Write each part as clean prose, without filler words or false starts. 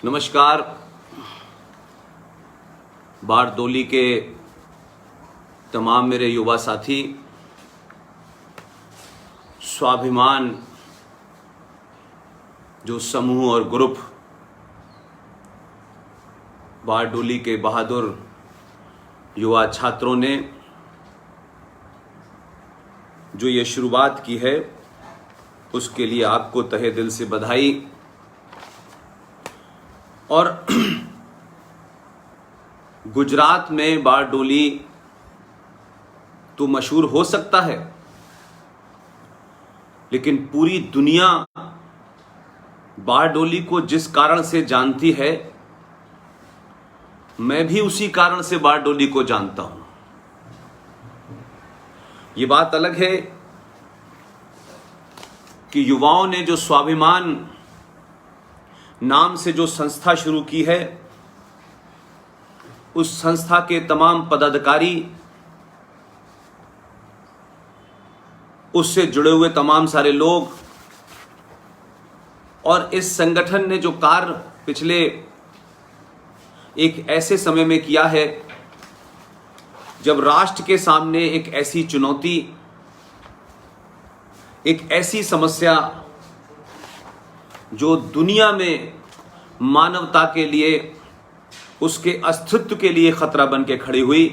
नमस्कार। बारडोली के तमाम मेरे युवा साथी, स्वाभिमान जो समूह और ग्रुप बारडोली के बहादुर युवा छात्रों ने जो ये शुरुआत की है, उसके लिए आपको तहे दिल से बधाई। और गुजरात में बारडोली तो मशहूर हो सकता है, लेकिन पूरी दुनिया बारडोली को जिस कारण से जानती है, मैं भी उसी कारण से बारडोली को जानता हूं। ये बात अलग है कि युवाओं ने जो स्वाभिमान नाम से जो संस्था शुरू की है, उस संस्था के तमाम पदाधिकारी, उससे जुड़े हुए तमाम सारे लोग और इस संगठन ने जो कार्य पिछले एक ऐसे समय में किया है जब राष्ट्र के सामने एक ऐसी चुनौती, एक ऐसी समस्या जो दुनिया में मानवता के लिए, उसके अस्तित्व के लिए खतरा बन के खड़ी हुई,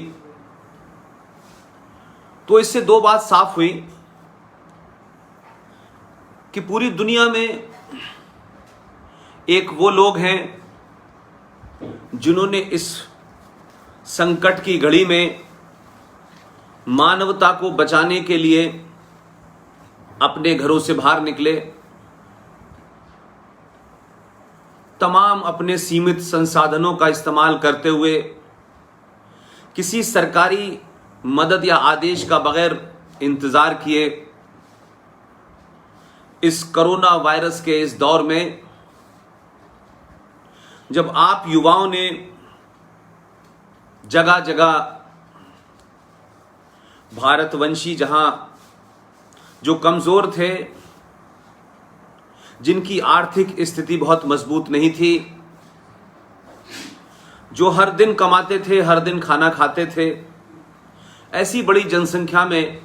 तो इससे दो बात साफ हुई कि पूरी दुनिया में एक वो लोग हैं जिन्होंने इस संकट की घड़ी में मानवता को बचाने के लिए अपने घरों से बाहर निकले, तमाम अपने सीमित संसाधनों का इस्तेमाल करते हुए, किसी सरकारी मदद या आदेश का बगैर इंतजार किए, इस कोरोना वायरस के इस दौर में जब आप युवाओं ने जगह जगह भारतवंशी, जहां जो कमजोर थे, जिनकी आर्थिक स्थिति बहुत मजबूत नहीं थी, जो हर दिन कमाते थे, हर दिन खाना खाते थे, ऐसी बड़ी जनसंख्या में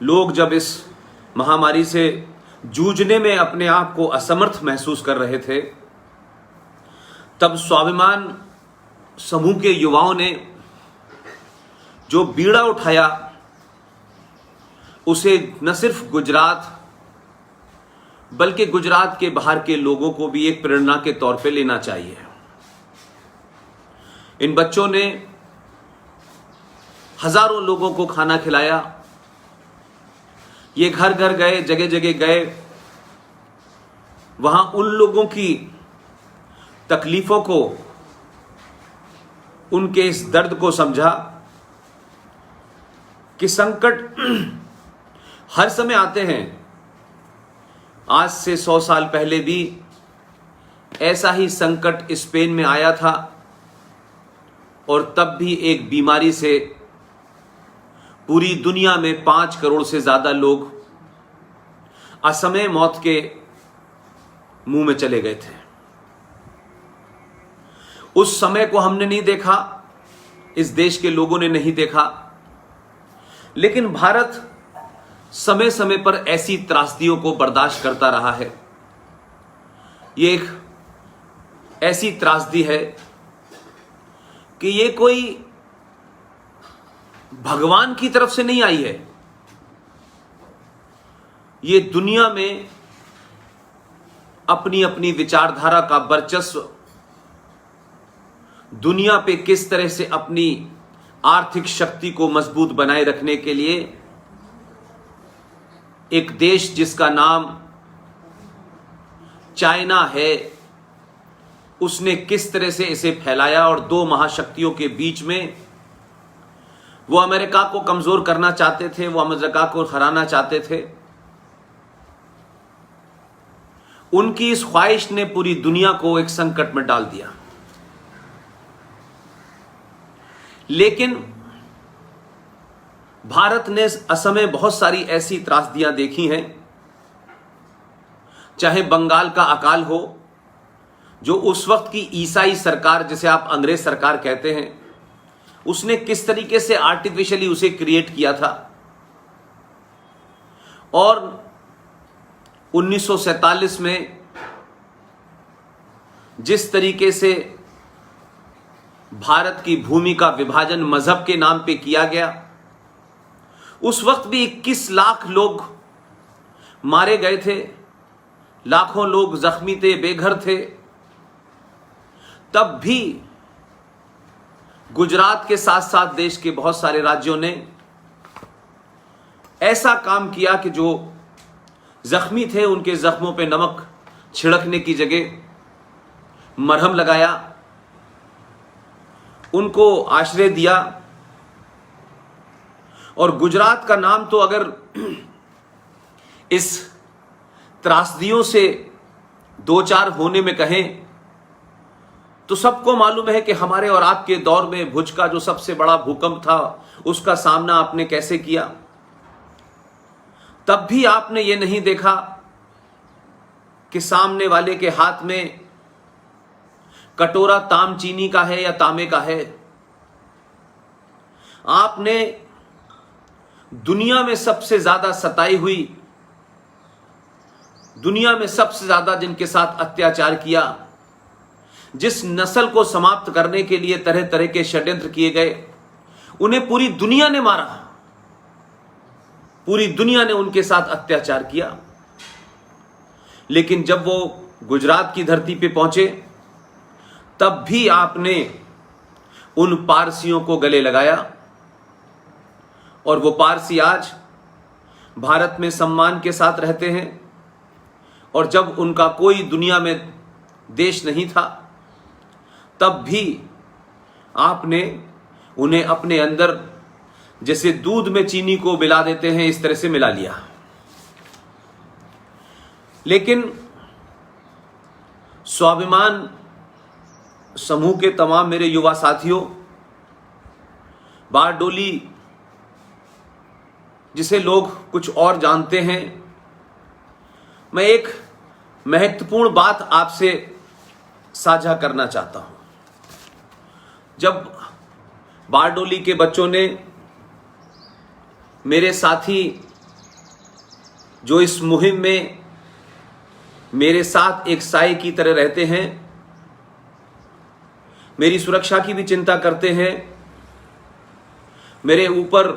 लोग जब इस महामारी से जूझने में अपने आप को असमर्थ महसूस कर रहे थे, तब स्वाभिमान समूह के युवाओं ने जो बीड़ा उठाया, उसे न सिर्फ गुजरात बल्कि गुजरात के बाहर के लोगों को भी एक प्रेरणा के तौर पे लेना चाहिए। इन बच्चों ने हजारों लोगों को खाना खिलाया, ये घर घर गए, जगह जगह गए, वहां उन लोगों की तकलीफों को, उनके इस दर्द को समझा कि संकट हर समय आते हैं। आज से 100 साल पहले भी ऐसा ही संकट स्पेन में आया था और तब भी एक बीमारी से पूरी दुनिया में 5 करोड़ से ज्यादा लोग असमय मौत के मुंह में चले गए थे। उस समय को हमने नहीं देखा, इस देश के लोगों ने नहीं देखा, लेकिन भारत समय समय पर ऐसी त्रासदियों को बर्दाश्त करता रहा है। ये एक ऐसी त्रासदी है कि ये कोई भगवान की तरफ से नहीं आई है, ये दुनिया में अपनी अपनी विचारधारा का वर्चस्व, दुनिया पे किस तरह से अपनी आर्थिक शक्ति को मजबूत बनाए रखने के लिए एक देश जिसका नाम चाइना है, उसने किस तरह से इसे फैलाया और दो महाशक्तियों के बीच में वो अमेरिका को कमजोर करना चाहते थे, वो अमेरिका को हराना चाहते थे। उनकी इस ख्वाहिश ने पूरी दुनिया को एक संकट में डाल दिया। लेकिन भारत ने असमय बहुत सारी ऐसी त्रासदियां देखी हैं, चाहे बंगाल का अकाल हो, जो उस वक्त की ईसाई सरकार, जिसे आप अंग्रेज सरकार कहते हैं, उसने किस तरीके से आर्टिफिशियली उसे क्रिएट किया था। और 1947 में जिस तरीके से भारत की भूमि का विभाजन मजहब के नाम पे किया गया, उस वक्त भी 21 लाख लोग मारे गए थे, लाखों लोग जख्मी थे, बेघर थे। तब भी गुजरात के साथ साथ देश के बहुत सारे राज्यों ने ऐसा काम किया कि जो जख्मी थे उनके जख्मों पे नमक छिड़कने की जगह मरहम लगाया, उनको आश्रय दिया। और गुजरात का नाम तो अगर इस त्रासदियों से दो चार होने में कहें तो सबको मालूम है कि हमारे और आपके दौर में भुज का जो सबसे बड़ा भूकंप था उसका सामना आपने कैसे किया। तब भी आपने ये नहीं देखा कि सामने वाले के हाथ में कटोरा ताम चीनी का है या तांबे का है। आपने दुनिया में सबसे ज्यादा सताई हुई, दुनिया में सबसे ज्यादा जिनके साथ अत्याचार किया, जिस नस्ल को समाप्त करने के लिए तरह तरह के षड्यंत्र किए गए, उन्हें पूरी दुनिया ने मारा, पूरी दुनिया ने उनके साथ अत्याचार किया। लेकिन जब वो गुजरात की धरती पे पहुंचे तब भी आपने उन पारसियों को गले लगाया। और वो पारसी आज भारत में सम्मान के साथ रहते हैं। और जब उनका कोई दुनिया में देश नहीं था तब भी आपने उन्हें अपने अंदर, जैसे दूध में चीनी को मिला देते हैं, इस तरह से मिला लिया। लेकिन स्वाभिमान समूह के तमाम मेरे युवा साथियों, बारडोली जिसे लोग कुछ और जानते हैं, मैं एक महत्वपूर्ण बात आपसे साझा करना चाहता हूं। जब बारडोली के बच्चों ने, मेरे साथी जो इस मुहिम में मेरे साथ एक साए की तरह रहते हैं, मेरी सुरक्षा की भी चिंता करते हैं, मेरे ऊपर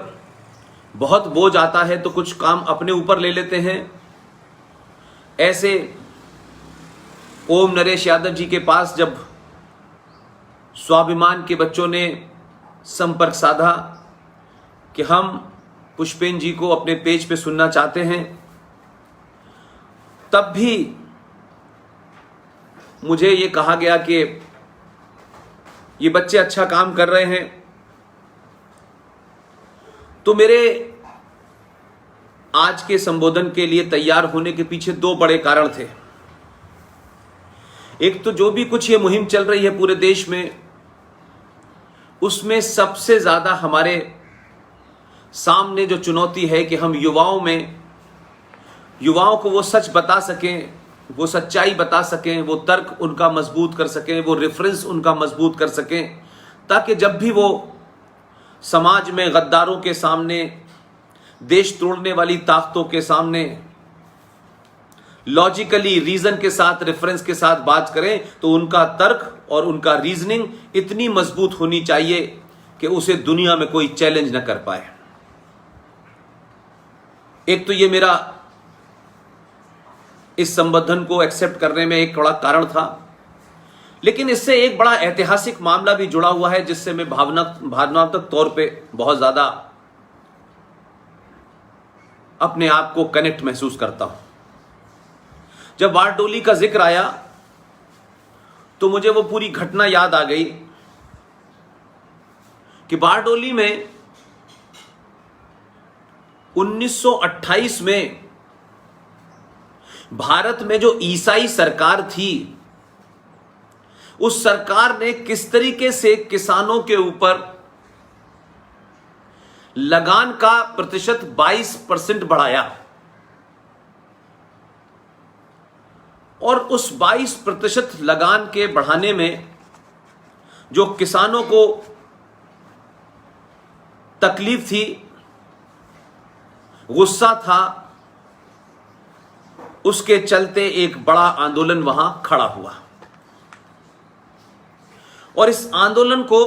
बहुत बोझ आता है तो कुछ काम अपने ऊपर ले लेते हैं, ऐसे ओम नरेश यादव जी के पास जब स्वाभिमान के बच्चों ने संपर्क साधा कि हम पुष्पेन जी को अपने पेज पे सुनना चाहते हैं, तब भी मुझे ये कहा गया कि ये बच्चे अच्छा काम कर रहे हैं। तो मेरे आज के संबोधन के लिए तैयार होने के पीछे दो बड़े कारण थे। एक तो जो भी कुछ ये मुहिम चल रही है पूरे देश में, उसमें सबसे ज्यादा हमारे सामने जो चुनौती है कि हम युवाओं को वो सच बता सकें, वो सच्चाई बता सकें, वो तर्क उनका मजबूत कर सकें, वो रेफरेंस उनका मजबूत कर सकें, ताकि जब भी वो समाज में गद्दारों के सामने, देश तोड़ने वाली ताकतों के सामने लॉजिकली, रीजन के साथ, रेफरेंस के साथ बात करें तो उनका तर्क और उनका रीजनिंग इतनी मजबूत होनी चाहिए कि उसे दुनिया में कोई चैलेंज न कर पाए। एक तो ये मेरा इस संबोधन को एक्सेप्ट करने में एक बड़ा कारण था, लेकिन इससे एक बड़ा ऐतिहासिक मामला भी जुड़ा हुआ है जिससे मैं भावनात्मक तौर पे बहुत ज्यादा अपने आप को कनेक्ट महसूस करता हूं। जब बारडोली का जिक्र आया तो मुझे वो पूरी घटना याद आ गई कि बारडोली में 1928 में भारत में जो ईसाई सरकार थी, उस सरकार ने किस तरीके से किसानों के ऊपर लगान का प्रतिशत 22% बढ़ाया। और उस 22% लगान के बढ़ाने में जो किसानों को तकलीफ थी, गुस्सा था, उसके चलते एक बड़ा आंदोलन वहां खड़ा हुआ। और इस आंदोलन को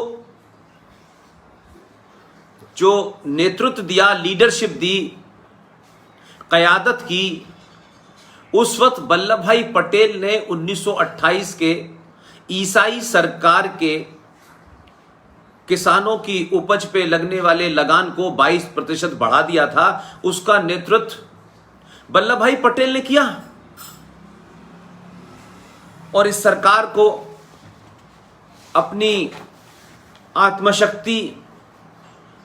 जो नेतृत्व दिया, लीडरशिप दी, कयादत की, उस वक्त वल्लभ भाई पटेल ने 1928 के ईसाई सरकार के किसानों की उपज पे लगने वाले लगान को 22% बढ़ा दिया था। उसका नेतृत्व वल्लभ भाई पटेल ने किया और इस सरकार को अपनी आत्मशक्ति,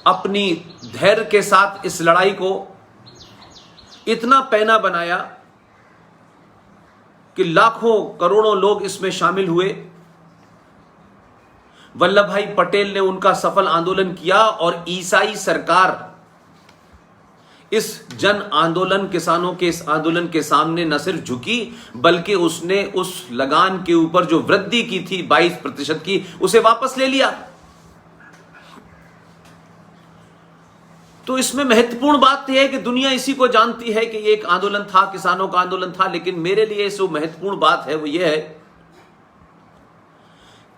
अपनी धैर्य के साथ इस लड़ाई को इतना पैना बनाया कि लाखों करोड़ों लोग इसमें शामिल हुए। वल्लभ भाई पटेल ने उनका सफल आंदोलन किया और ईसाई सरकार इस जन आंदोलन, किसानों के इस आंदोलन के सामने न सिर्फ झुकी, बल्कि उसने उस लगान के ऊपर जो वृद्धि की थी 22% की, उसे वापस ले लिया। तो इसमें महत्वपूर्ण बात यह है कि दुनिया इसी को जानती है कि ये एक आंदोलन था, किसानों का आंदोलन था, लेकिन मेरे लिए जो महत्वपूर्ण बात है वो ये है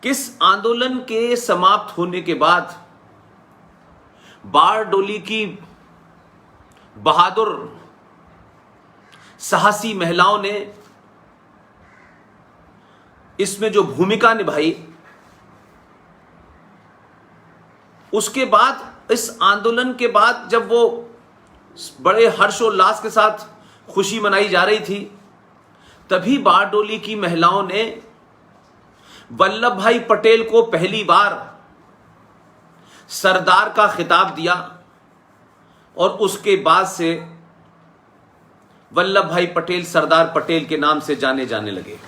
किस आंदोलन के समाप्त होने के बाद बारडोली की बहादुर साहसी महिलाओं ने इसमें जो भूमिका निभाई, उसके बाद, इस आंदोलन के बाद जब वो बड़े हर्षोल्लास के साथ खुशी मनाई जा रही थी, तभी बारडोली की महिलाओं ने वल्लभ भाई पटेल को पहली बार सरदार का खिताब दिया और उसके बाद से वल्लभ भाई पटेल सरदार पटेल के नाम से जाने जाने लगे।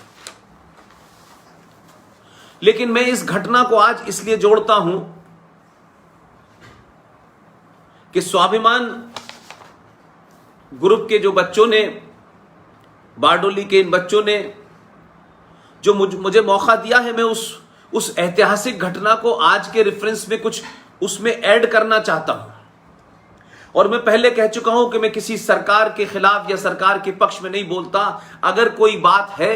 लेकिन मैं इस घटना को आज इसलिए जोड़ता हूं कि स्वाभिमान ग्रुप के जो बच्चों ने, बारडोली के इन बच्चों ने जो मुझे मौका दिया है, मैं उस ऐतिहासिक घटना को आज के रेफरेंस में कुछ उसमें ऐड करना चाहता हूं। और मैं पहले कह चुका हूं कि मैं किसी सरकार के खिलाफ या सरकार के पक्ष में नहीं बोलता। अगर कोई बात है,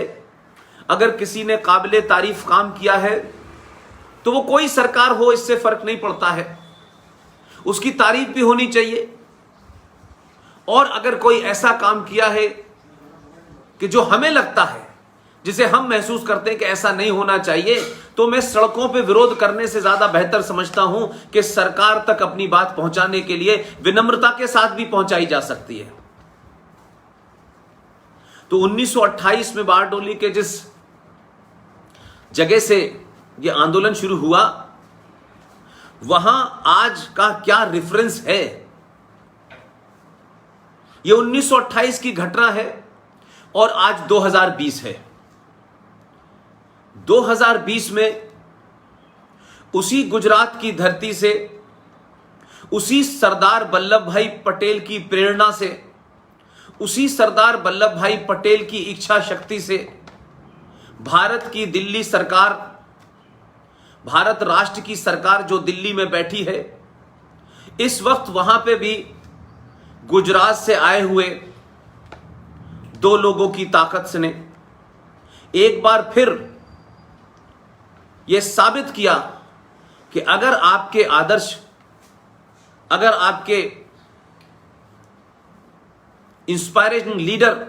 अगर किसी ने काबिले तारीफ काम किया है, तो वो कोई सरकार हो, इससे फर्क नहीं पड़ता है, उसकी तारीफ भी होनी चाहिए। और अगर कोई ऐसा काम किया है कि जो हमें लगता है, जिसे हम महसूस करते हैं कि ऐसा नहीं होना चाहिए, तो मैं सड़कों पे विरोध करने से ज्यादा बेहतर समझता हूं कि सरकार तक अपनी बात पहुंचाने के लिए विनम्रता के साथ भी पहुंचाई जा सकती है। तो 1928 में बारडोली के जिस जगह से यह आंदोलन शुरू हुआ, वहां आज का क्या रेफरेंस है? यह 1928 की घटना है और आज 2020 है। 2020 में उसी गुजरात की धरती से, उसी सरदार वल्लभ भाई पटेल की प्रेरणा से, उसी सरदार वल्लभ भाई पटेल की इच्छा शक्ति से भारत की दिल्ली सरकार, भारत राष्ट्र की सरकार जो दिल्ली में बैठी है, इस वक्त वहां पे भी गुजरात से आए हुए दो लोगों की ताकत से ने एक बार फिर यह साबित किया कि अगर आपके आदर्श, अगर आपके इंस्पायरिंग लीडर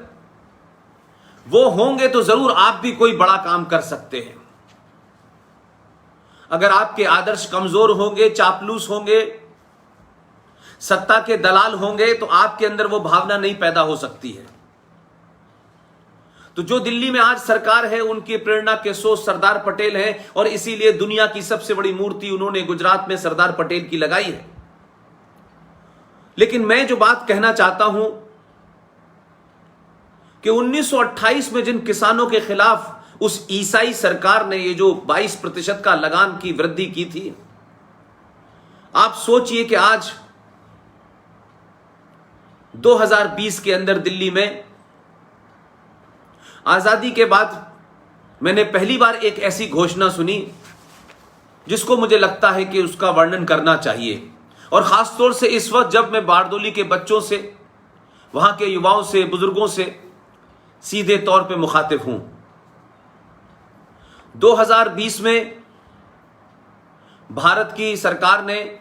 वो होंगे तो जरूर आप भी कोई बड़ा काम कर सकते हैं। अगर आपके आदर्श कमजोर होंगे, चापलूस होंगे, सत्ता के दलाल होंगे, तो आपके अंदर वो भावना नहीं पैदा हो सकती है। तो जो दिल्ली में आज सरकार है, उनकी प्रेरणा के स्रोत सरदार पटेल हैं और इसीलिए दुनिया की सबसे बड़ी मूर्ति उन्होंने गुजरात में सरदार पटेल की लगाई है। लेकिन मैं जो बात कहना चाहता हूं कि 1928 में जिन किसानों के खिलाफ उस ईसाई सरकार ने ये जो 22% का लगान की वृद्धि की थी, आप सोचिए कि आज 2020 के अंदर दिल्ली में आजादी के बाद मैंने पहली बार एक ऐसी घोषणा सुनी जिसको मुझे लगता है कि उसका वर्णन करना चाहिए, और खासतौर से इस वक्त जब मैं बारडोली के बच्चों से, वहां के युवाओं से, बुजुर्गों से सीधे तौर पे मुखातिब हूं। 2020 में भारत की सरकार ने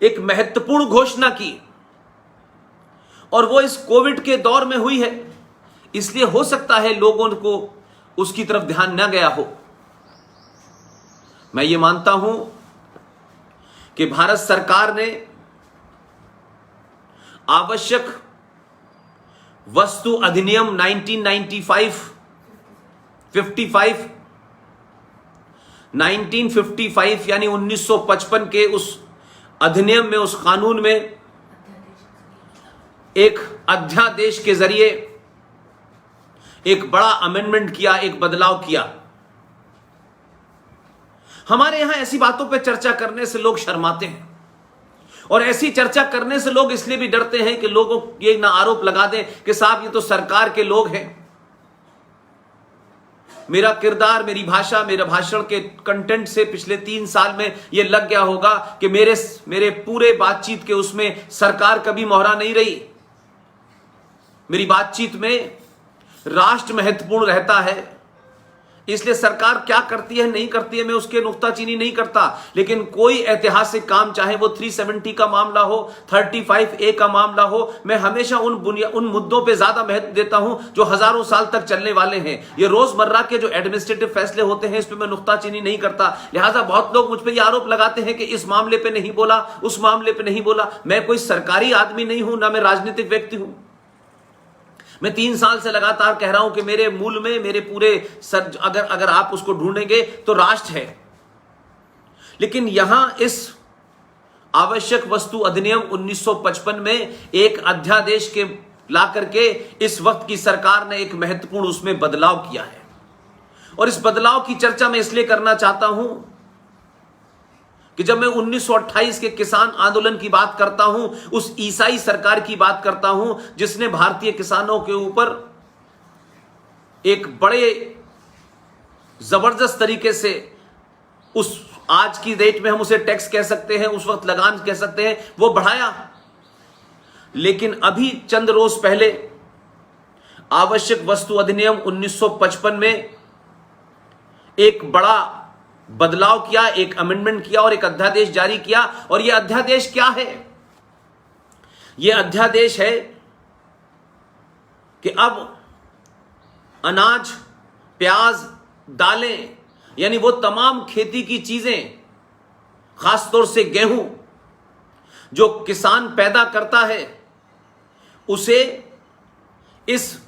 एक महत्वपूर्ण घोषणा की, और वो इस कोविड के दौर में हुई है, इसलिए हो सकता है लोगों को उसकी तरफ ध्यान न गया हो। मैं ये मानता हूं कि भारत सरकार ने आवश्यक वस्तु अधिनियम 1955 यानी 1955 के उस अधिनियम में, उस कानून में एक अध्यादेश के जरिए एक बड़ा अमेंडमेंट किया, एक बदलाव किया। हमारे यहां ऐसी बातों पे चर्चा करने से लोग शर्माते हैं, और ऐसी चर्चा करने से लोग इसलिए भी डरते हैं कि लोगों ये ना आरोप लगा दें कि साहब ये तो सरकार के लोग हैं। मेरा किरदार, मेरी भाषा, मेरे भाषण के कंटेंट से पिछले 3 साल में यह लग गया होगा कि मेरे पूरे बातचीत के उसमें सरकार कभी मोहरा नहीं रही। मेरी बातचीत में राष्ट्र महत्वपूर्ण रहता है, इसलिए सरकार क्या करती है नहीं करती है मैं उसके नुक्ताचीनी नहीं करता, लेकिन कोई ऐतिहासिक काम, चाहे वो 370 का मामला हो, 35A का मामला हो, मैं हमेशा उन मुद्दों पे ज्यादा महत्व देता हूं जो हजारों साल तक चलने वाले हैं। ये रोजमर्रा के जो एडमिनिस्ट्रेटिव फैसले होते हैं इस पे मैं नुक्ताचीनी नहीं करता। लिहाजा बहुत लोग मुझ पर यह आरोप लगाते हैं कि इस मामले पे नहीं बोला, उस मामले पे नहीं बोला। मैं कोई सरकारी आदमी नहीं हूं, ना मैं राजनीतिक व्यक्ति हूं। मैं 3 साल से लगातार कह रहा हूं कि मेरे मूल में, मेरे पूरे अगर आप उसको ढूंढेंगे तो राष्ट्र है। लेकिन यहां इस आवश्यक वस्तु अधिनियम 1955 में एक अध्यादेश के ला करके इस वक्त की सरकार ने एक महत्वपूर्ण उसमें बदलाव किया है, और इस बदलाव की चर्चा मैं इसलिए करना चाहता हूं कि जब मैं 1928 के किसान आंदोलन की बात करता हूं, उस ईसाई सरकार की बात करता हूं जिसने भारतीय किसानों के ऊपर एक बड़े जबरदस्त तरीके से, उस आज की डेट में हम उसे टैक्स कह सकते हैं, उस वक्त लगान कह सकते हैं, वो बढ़ाया। लेकिन अभी चंद रोज पहले आवश्यक वस्तु अधिनियम 1955 में एक बड़ा बदलाव किया, एक अमेंडमेंट किया और एक अध्यादेश जारी किया। और यह अध्यादेश क्या है? यह अध्यादेश है कि अब अनाज, प्याज, दालें, यानी वो तमाम खेती की चीजें, खासतौर से गेहूं जो किसान पैदा करता है, उसे इस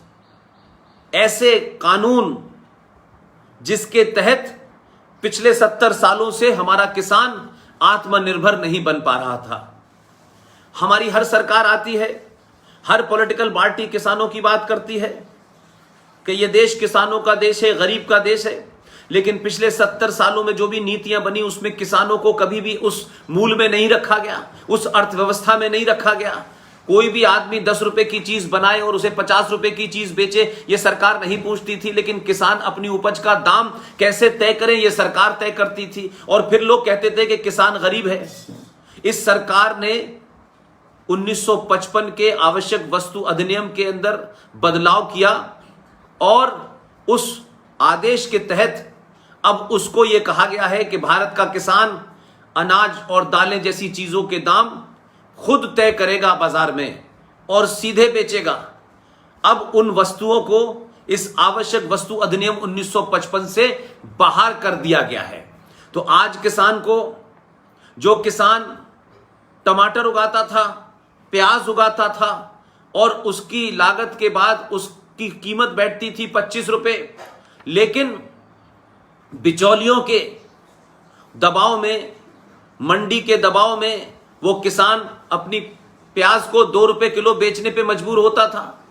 ऐसे कानून जिसके तहत पिछले 70 सालों से हमारा किसान आत्मनिर्भर नहीं बन पा रहा था। हमारी हर सरकार आती है, हर पॉलिटिकल पार्टी किसानों की बात करती है कि यह देश किसानों का देश है, गरीब का देश है, लेकिन पिछले 70 सालों में जो भी नीतियां बनी उसमें किसानों को कभी भी उस मूल में नहीं रखा गया, उस अर्थव्यवस्था में नहीं रखा गया। कोई भी आदमी 10 रुपए की चीज बनाए और उसे 50 रुपए की चीज बेचे, यह सरकार नहीं पूछती थी, लेकिन किसान अपनी उपज का दाम कैसे तय करें यह सरकार तय करती थी। और फिर लोग कहते थे कि किसान गरीब है। इस सरकार ने 1955 के आवश्यक वस्तु अधिनियम के अंदर बदलाव किया, और उस आदेश के तहत अब उसको यह कहा गया है कि भारत का किसान अनाज और दालें जैसी चीजों के दाम खुद तय करेगा बाजार में और सीधे बेचेगा। अब उन वस्तुओं को इस आवश्यक वस्तु अधिनियम 1955 से बाहर कर दिया गया है। तो आज किसान को, जो किसान टमाटर उगाता था, प्याज उगाता था, और उसकी लागत के बाद उसकी कीमत बैठती थी 25 रुपए, लेकिन बिचौलियों के दबाव में, मंडी के दबाव में वो किसान अपनी प्याज को 2 रुपए किलो बेचने पे मजबूर होता था।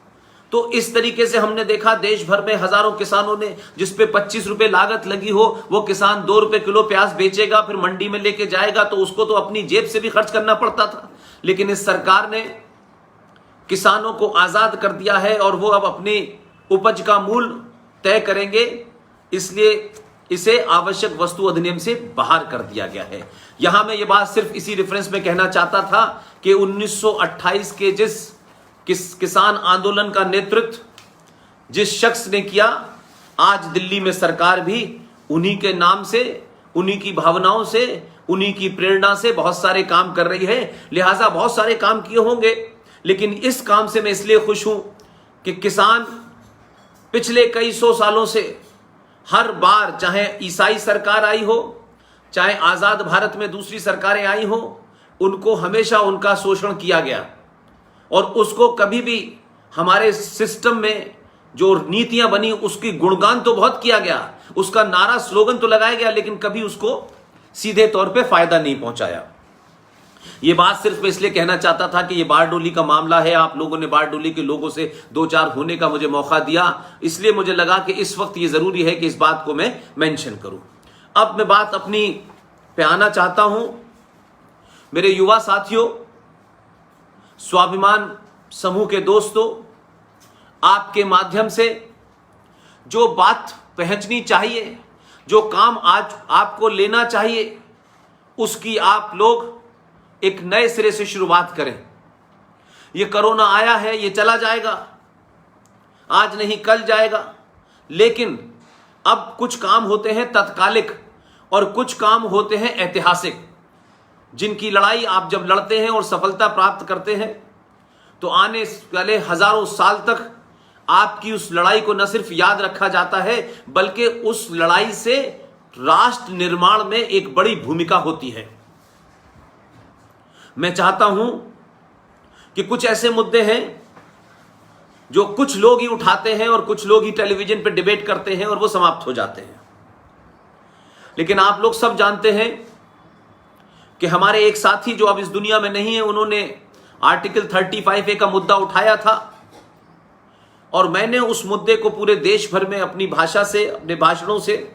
तो इस तरीके से हमने देखा देश भर में हजारों किसानों ने, जिस पे 25 रुपए लागत लगी हो, वो किसान 2 रुपए किलो प्याज बेचेगा, फिर मंडी में लेके जाएगा, तो उसको तो अपनी जेब से भी खर्च करना पड़ता था। लेकिन इस सरकार ने किसानों को आजाद कर दिया है, और वो अब अपनी उपज का मूल तय करेंगे, इसलिए इसे आवश्यक वस्तु अधिनियम से बाहर कर दिया गया है। यहां मैं ये बात सिर्फ इसी रेफरेंस में कहना चाहता था कि 1928 के किसान आंदोलन का नेतृत्व जिस शख्स ने किया, आज दिल्ली में सरकार भी उन्हीं के नाम से, उन्हीं की भावनाओं से, उन्हीं की प्रेरणा से बहुत सारे काम कर रही है। लिहाजा बहुत सारे काम किए होंगे, लेकिन इस काम से मैं इसलिए खुश हूं कि किसान पिछले कई सौ सालों से हर बार, चाहे ईसाई सरकार आई हो, चाहे आजाद भारत में दूसरी सरकारें आई हो, उनको हमेशा उनका शोषण किया गया और उसको कभी भी हमारे सिस्टम में जो नीतियां बनी उसकी गुणगान तो बहुत किया गया, उसका नारा स्लोगन तो लगाया गया, लेकिन कभी उसको सीधे तौर पे फायदा नहीं पहुंचाया। ये बात सिर्फ मैं इसलिए कहना चाहता था कि ये बारडोली का मामला है, आप लोगों ने बारडोली के लोगों से दो चार होने का मुझे मौका दिया, इसलिए मुझे लगा कि इस वक्त ये जरूरी है कि इस बात को मैं मेंशन करूं। अब मैं बात अपनी पे आना चाहता हूं। मेरे युवा साथियों, स्वाभिमान समूह के दोस्तों, आपके माध्यम से जो बात पहुंचनी चाहिए, जो काम आज आपको लेना चाहिए, उसकी आप लोग एक नए सिरे से शुरुआत करें। ये कोरोना आया है, ये चला जाएगा, आज नहीं कल जाएगा, लेकिन अब कुछ काम होते हैं तत्कालिक और कुछ काम होते हैं ऐतिहासिक, जिनकी लड़ाई आप जब लड़ते हैं और सफलता प्राप्त करते हैं तो आने वाले हजारों साल तक आपकी उस लड़ाई को न सिर्फ याद रखा जाता है, बल्कि उस लड़ाई से राष्ट्र निर्माण में एक बड़ी भूमिका होती है। मैं चाहता हूं कि कुछ ऐसे मुद्दे हैं जो कुछ लोग ही उठाते हैं और कुछ लोग ही टेलीविजन पर डिबेट करते हैं और वो समाप्त हो जाते हैं, लेकिन आप लोग सब जानते हैं कि हमारे एक साथी जो अब इस दुनिया में नहीं है, उन्होंने आर्टिकल 35A का मुद्दा उठाया था और मैंने उस मुद्दे को पूरे देश भर में अपनी भाषा से, अपने भाषणों से,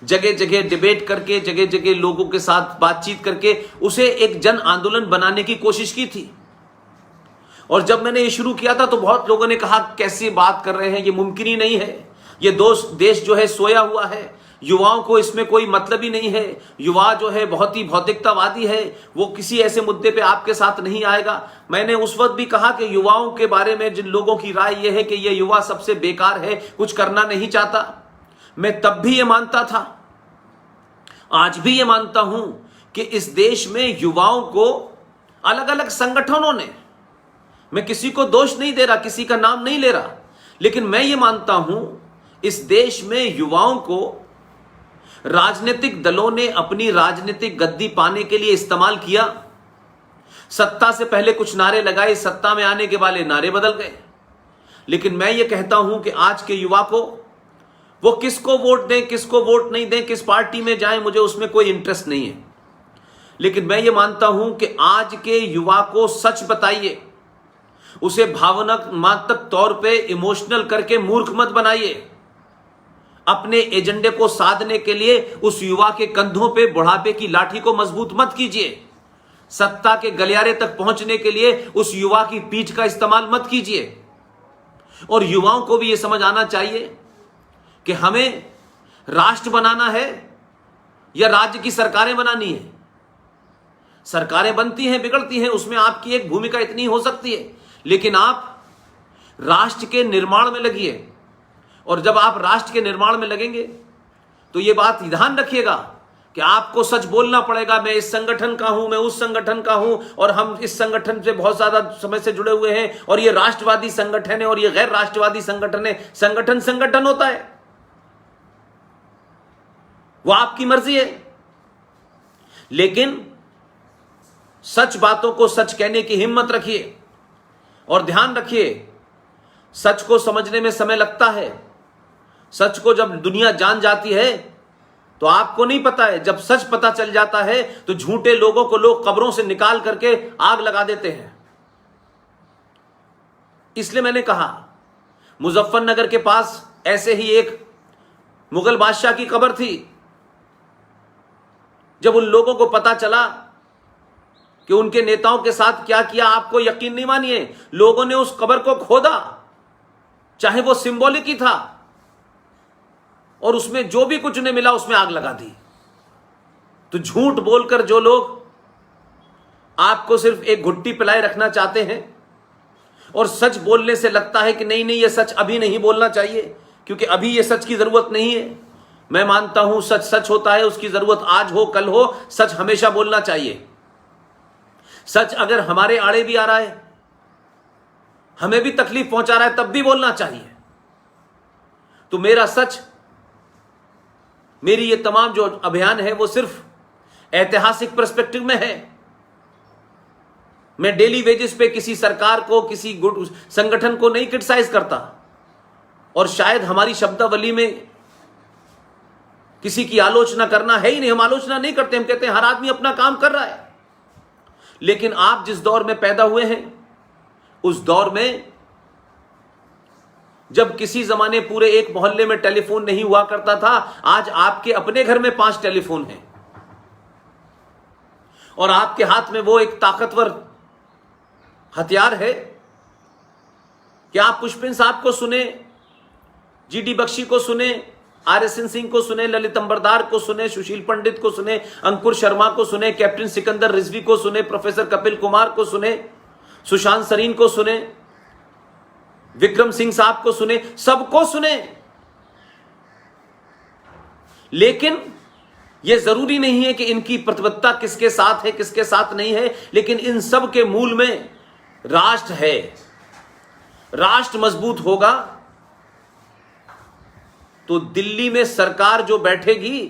जगह जगह डिबेट करके, जगह जगह लोगों के साथ बातचीत करके उसे एक जन आंदोलन बनाने की कोशिश की थी। और जब मैंने ये शुरू किया था तो बहुत लोगों ने कहा कैसी बात कर रहे हैं, ये मुमकिन ही नहीं है, ये देश जो है सोया हुआ है, युवाओं को इसमें कोई मतलब ही नहीं है, युवा जो है बहुत ही भौतिकतावादी है, वो किसी ऐसे मुद्दे पे आपके साथ नहीं आएगा। मैंने उस वक्त भी कहा कि युवाओं के बारे में जिन लोगों की राय यह है कि ये युवा सबसे बेकार है, कुछ करना नहीं चाहता, मैं तब भी ये मानता था, आज भी ये मानता हूं कि इस देश में युवाओं को अलग अलग संगठनों ने, मैं किसी को दोष नहीं दे रहा, किसी का नाम नहीं ले रहा, लेकिन मैं ये मानता हूं इस देश में युवाओं को राजनीतिक दलों ने अपनी राजनीतिक गद्दी पाने के लिए इस्तेमाल किया। सत्ता से पहले कुछ नारे लगाए, सत्ता में आने के वाले नारे बदल गए। लेकिन मैं ये कहता हूं कि आज के युवा को, वो किसको वोट दें, किसको वोट नहीं दें, किस पार्टी में जाएं, मुझे उसमें कोई इंटरेस्ट नहीं है, लेकिन मैं ये मानता हूं कि आज के युवा को सच बताइए, उसे भावनात्मक तौर पे इमोशनल करके मूर्ख मत बनाइए। अपने एजेंडे को साधने के लिए उस युवा के कंधों पे बुढ़ापे की लाठी को मजबूत मत कीजिए। सत्ता के गलियारे तक पहुंचने के लिए उस युवा की पीठ का इस्तेमाल मत कीजिए। और युवाओं को भी यह समझ आना चाहिए कि हमें राष्ट्र बनाना है या राज्य की सरकारें बनानी है। सरकारें बनती हैं, बिगड़ती हैं, उसमें आपकी एक भूमिका इतनी हो सकती है, लेकिन आप राष्ट्र के निर्माण में लगिए। और जब आप राष्ट्र के निर्माण में लगेंगे तो यह बात ध्यान रखिएगा कि आपको सच बोलना पड़ेगा। मैं इस संगठन का हूं, मैं उस संगठन का हूं, और हम इस संगठन से बहुत ज्यादा समय से जुड़े हुए हैं, और ये राष्ट्रवादी संगठन है और ये गैर राष्ट्रवादी संगठन है। संगठन होता है, वो आपकी मर्जी है, लेकिन सच बातों को सच कहने की हिम्मत रखिए। और ध्यान रखिए, सच को समझने में समय लगता है। सच को जब दुनिया जान जाती है तो आपको नहीं पता है, जब सच पता चल जाता है तो झूठे लोगों को लोग कब्रों से निकाल करके आग लगा देते हैं। इसलिए मैंने कहा, मुजफ्फरनगर के पास ऐसे ही एक मुगल बादशाह की कब्र थी। जब उन लोगों को पता चला कि उनके नेताओं के साथ क्या किया, आपको यकीन नहीं मानिए, लोगों ने उस कब्र को खोदा, चाहे वो सिंबॉलिक ही था, और उसमें जो भी कुछ उन्हें मिला उसमें आग लगा दी। तो झूठ बोलकर जो लोग आपको सिर्फ एक घुट्टी पिलाए रखना चाहते हैं और सच बोलने से लगता है कि नहीं नहीं ये सच अभी नहीं बोलना चाहिए क्योंकि अभी ये सच की जरूरत नहीं है, मैं मानता हूं सच सच होता है, उसकी जरूरत आज हो कल हो, सच हमेशा बोलना चाहिए। सच अगर हमारे आड़े भी आ रहा है, हमें भी तकलीफ पहुंचा रहा है, तब भी बोलना चाहिए। तो मेरा सच, मेरी ये तमाम जो अभियान है वो सिर्फ ऐतिहासिक पर्सपेक्टिव में है। मैं डेली वेजेस पे किसी सरकार को, किसी गुट संगठन को नहीं क्रिटिसाइज करता और शायद हमारी शब्दावली में किसी की आलोचना करना है ही नहीं। हम आलोचना नहीं करते, हम कहते हैं हर आदमी अपना काम कर रहा है। लेकिन आप जिस दौर में पैदा हुए हैं उस दौर में जब किसी जमाने पूरे एक मोहल्ले में टेलीफोन नहीं हुआ करता था, आज आपके अपने घर में 5 टेलीफोन हैं और आपके हाथ में वो एक ताकतवर हथियार है कि आप पुष्पिन साहब को सुने, जीडी बख्शी को सुने, आरएसएन सिंह को सुने, ललित अंबरदार को सुने, सुशील पंडित को सुने, अंकुर शर्मा को सुने, कैप्टन सिकंदर रिजवी को सुने, प्रोफेसर कपिल कुमार को सुने, सुशांत सरीन को सुने, विक्रम सिंह साहब को सुने, सबको सुने। लेकिन यह जरूरी नहीं है कि इनकी प्रतिबद्धता किसके साथ है किसके साथ नहीं है, लेकिन इन सब के मूल में राष्ट्र है। राष्ट्र मजबूत होगा तो दिल्ली में सरकार जो बैठेगी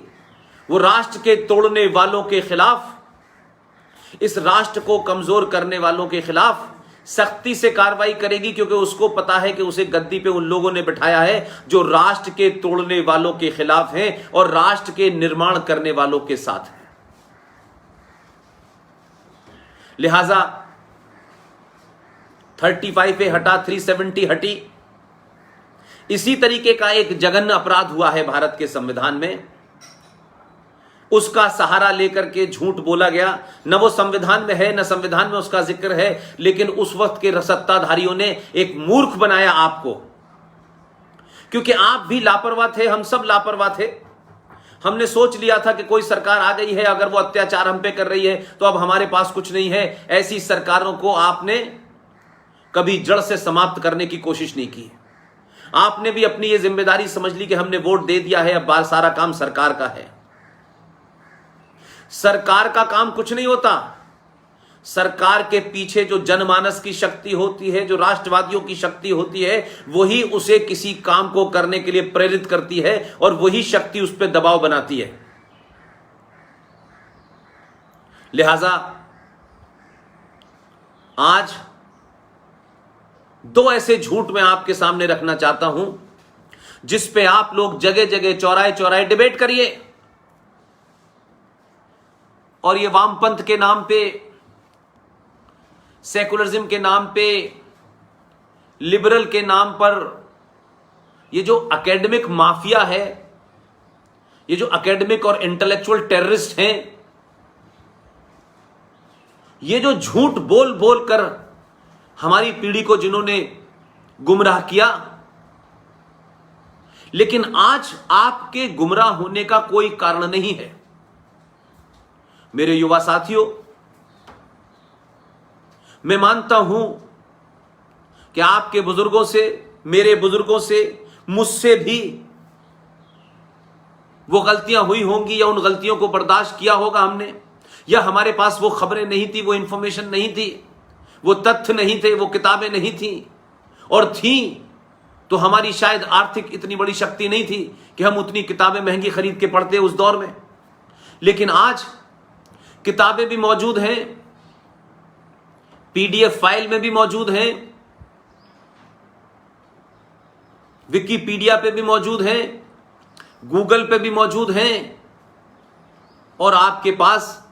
वो राष्ट्र के तोड़ने वालों के खिलाफ, इस राष्ट्र को कमजोर करने वालों के खिलाफ सख्ती से कार्रवाई करेगी, क्योंकि उसको पता है कि उसे गद्दी पे उन लोगों ने बिठाया है जो राष्ट्र के तोड़ने वालों के खिलाफ हैं और राष्ट्र के निर्माण करने वालों के साथ हैं। लिहाजा 35 पे हटा, 370 हटी। इसी तरीके का एक जघन्य अपराध हुआ है भारत के संविधान में, उसका सहारा लेकर के झूठ बोला गया। न वो संविधान में है न संविधान में उसका जिक्र है, लेकिन उस वक्त के सत्ताधारियों ने एक मूर्ख बनाया आपको, क्योंकि आप भी लापरवाह थे, हम सब लापरवाह थे। हमने सोच लिया था कि कोई सरकार आ गई है, अगर वो अत्याचार हम पे कर रही है तो अब हमारे पास कुछ नहीं है। ऐसी सरकारों को आपने कभी जड़ से समाप्त करने की कोशिश नहीं की। आपने भी अपनी ये जिम्मेदारी समझ ली कि हमने वोट दे दिया है, अब सारा काम सरकार का है। सरकार का काम कुछ नहीं होता। सरकार के पीछे जो जनमानस की शक्ति होती है, जो राष्ट्रवादियों की शक्ति होती है, वही उसे किसी काम को करने के लिए प्रेरित करती है और वही शक्ति उस पर दबाव बनाती है। लिहाजा आज 2 ऐसे झूठ मैं आपके सामने रखना चाहता हूं जिस पे आप लोग जगह जगह, चौराहे चौराहे डिबेट करिए। और ये वामपंथ के नाम पे, सेकुलरिज्म के नाम पे, लिबरल के नाम पर ये जो एकेडमिक माफिया है, ये जो एकेडमिक और इंटेलेक्चुअल टेररिस्ट हैं, ये जो झूठ बोल बोल कर हमारी पीढ़ी को जिन्होंने गुमराह किया, लेकिन आज आपके गुमराह होने का कोई कारण नहीं है। मेरे युवा साथियों, मैं मानता हूं कि आपके बुजुर्गों से, मेरे बुजुर्गों से, मुझसे भी वो गलतियां हुई होंगी या उन गलतियों को बर्दाश्त किया होगा हमने, या हमारे पास वो खबरें नहीं थी, वो इंफॉर्मेशन नहीं थी, वो तथ्य नहीं थे, वो किताबें नहीं थी, और थी तो हमारी शायद आर्थिक इतनी बड़ी शक्ति नहीं थी कि हम उतनी किताबें महंगी खरीद के पढ़ते उस दौर में। लेकिन आज किताबें भी मौजूद हैं, पीडीएफ फाइल में भी मौजूद हैं, विकिपीडिया पे भी मौजूद हैं, गूगल पे भी मौजूद हैं, और आपके पास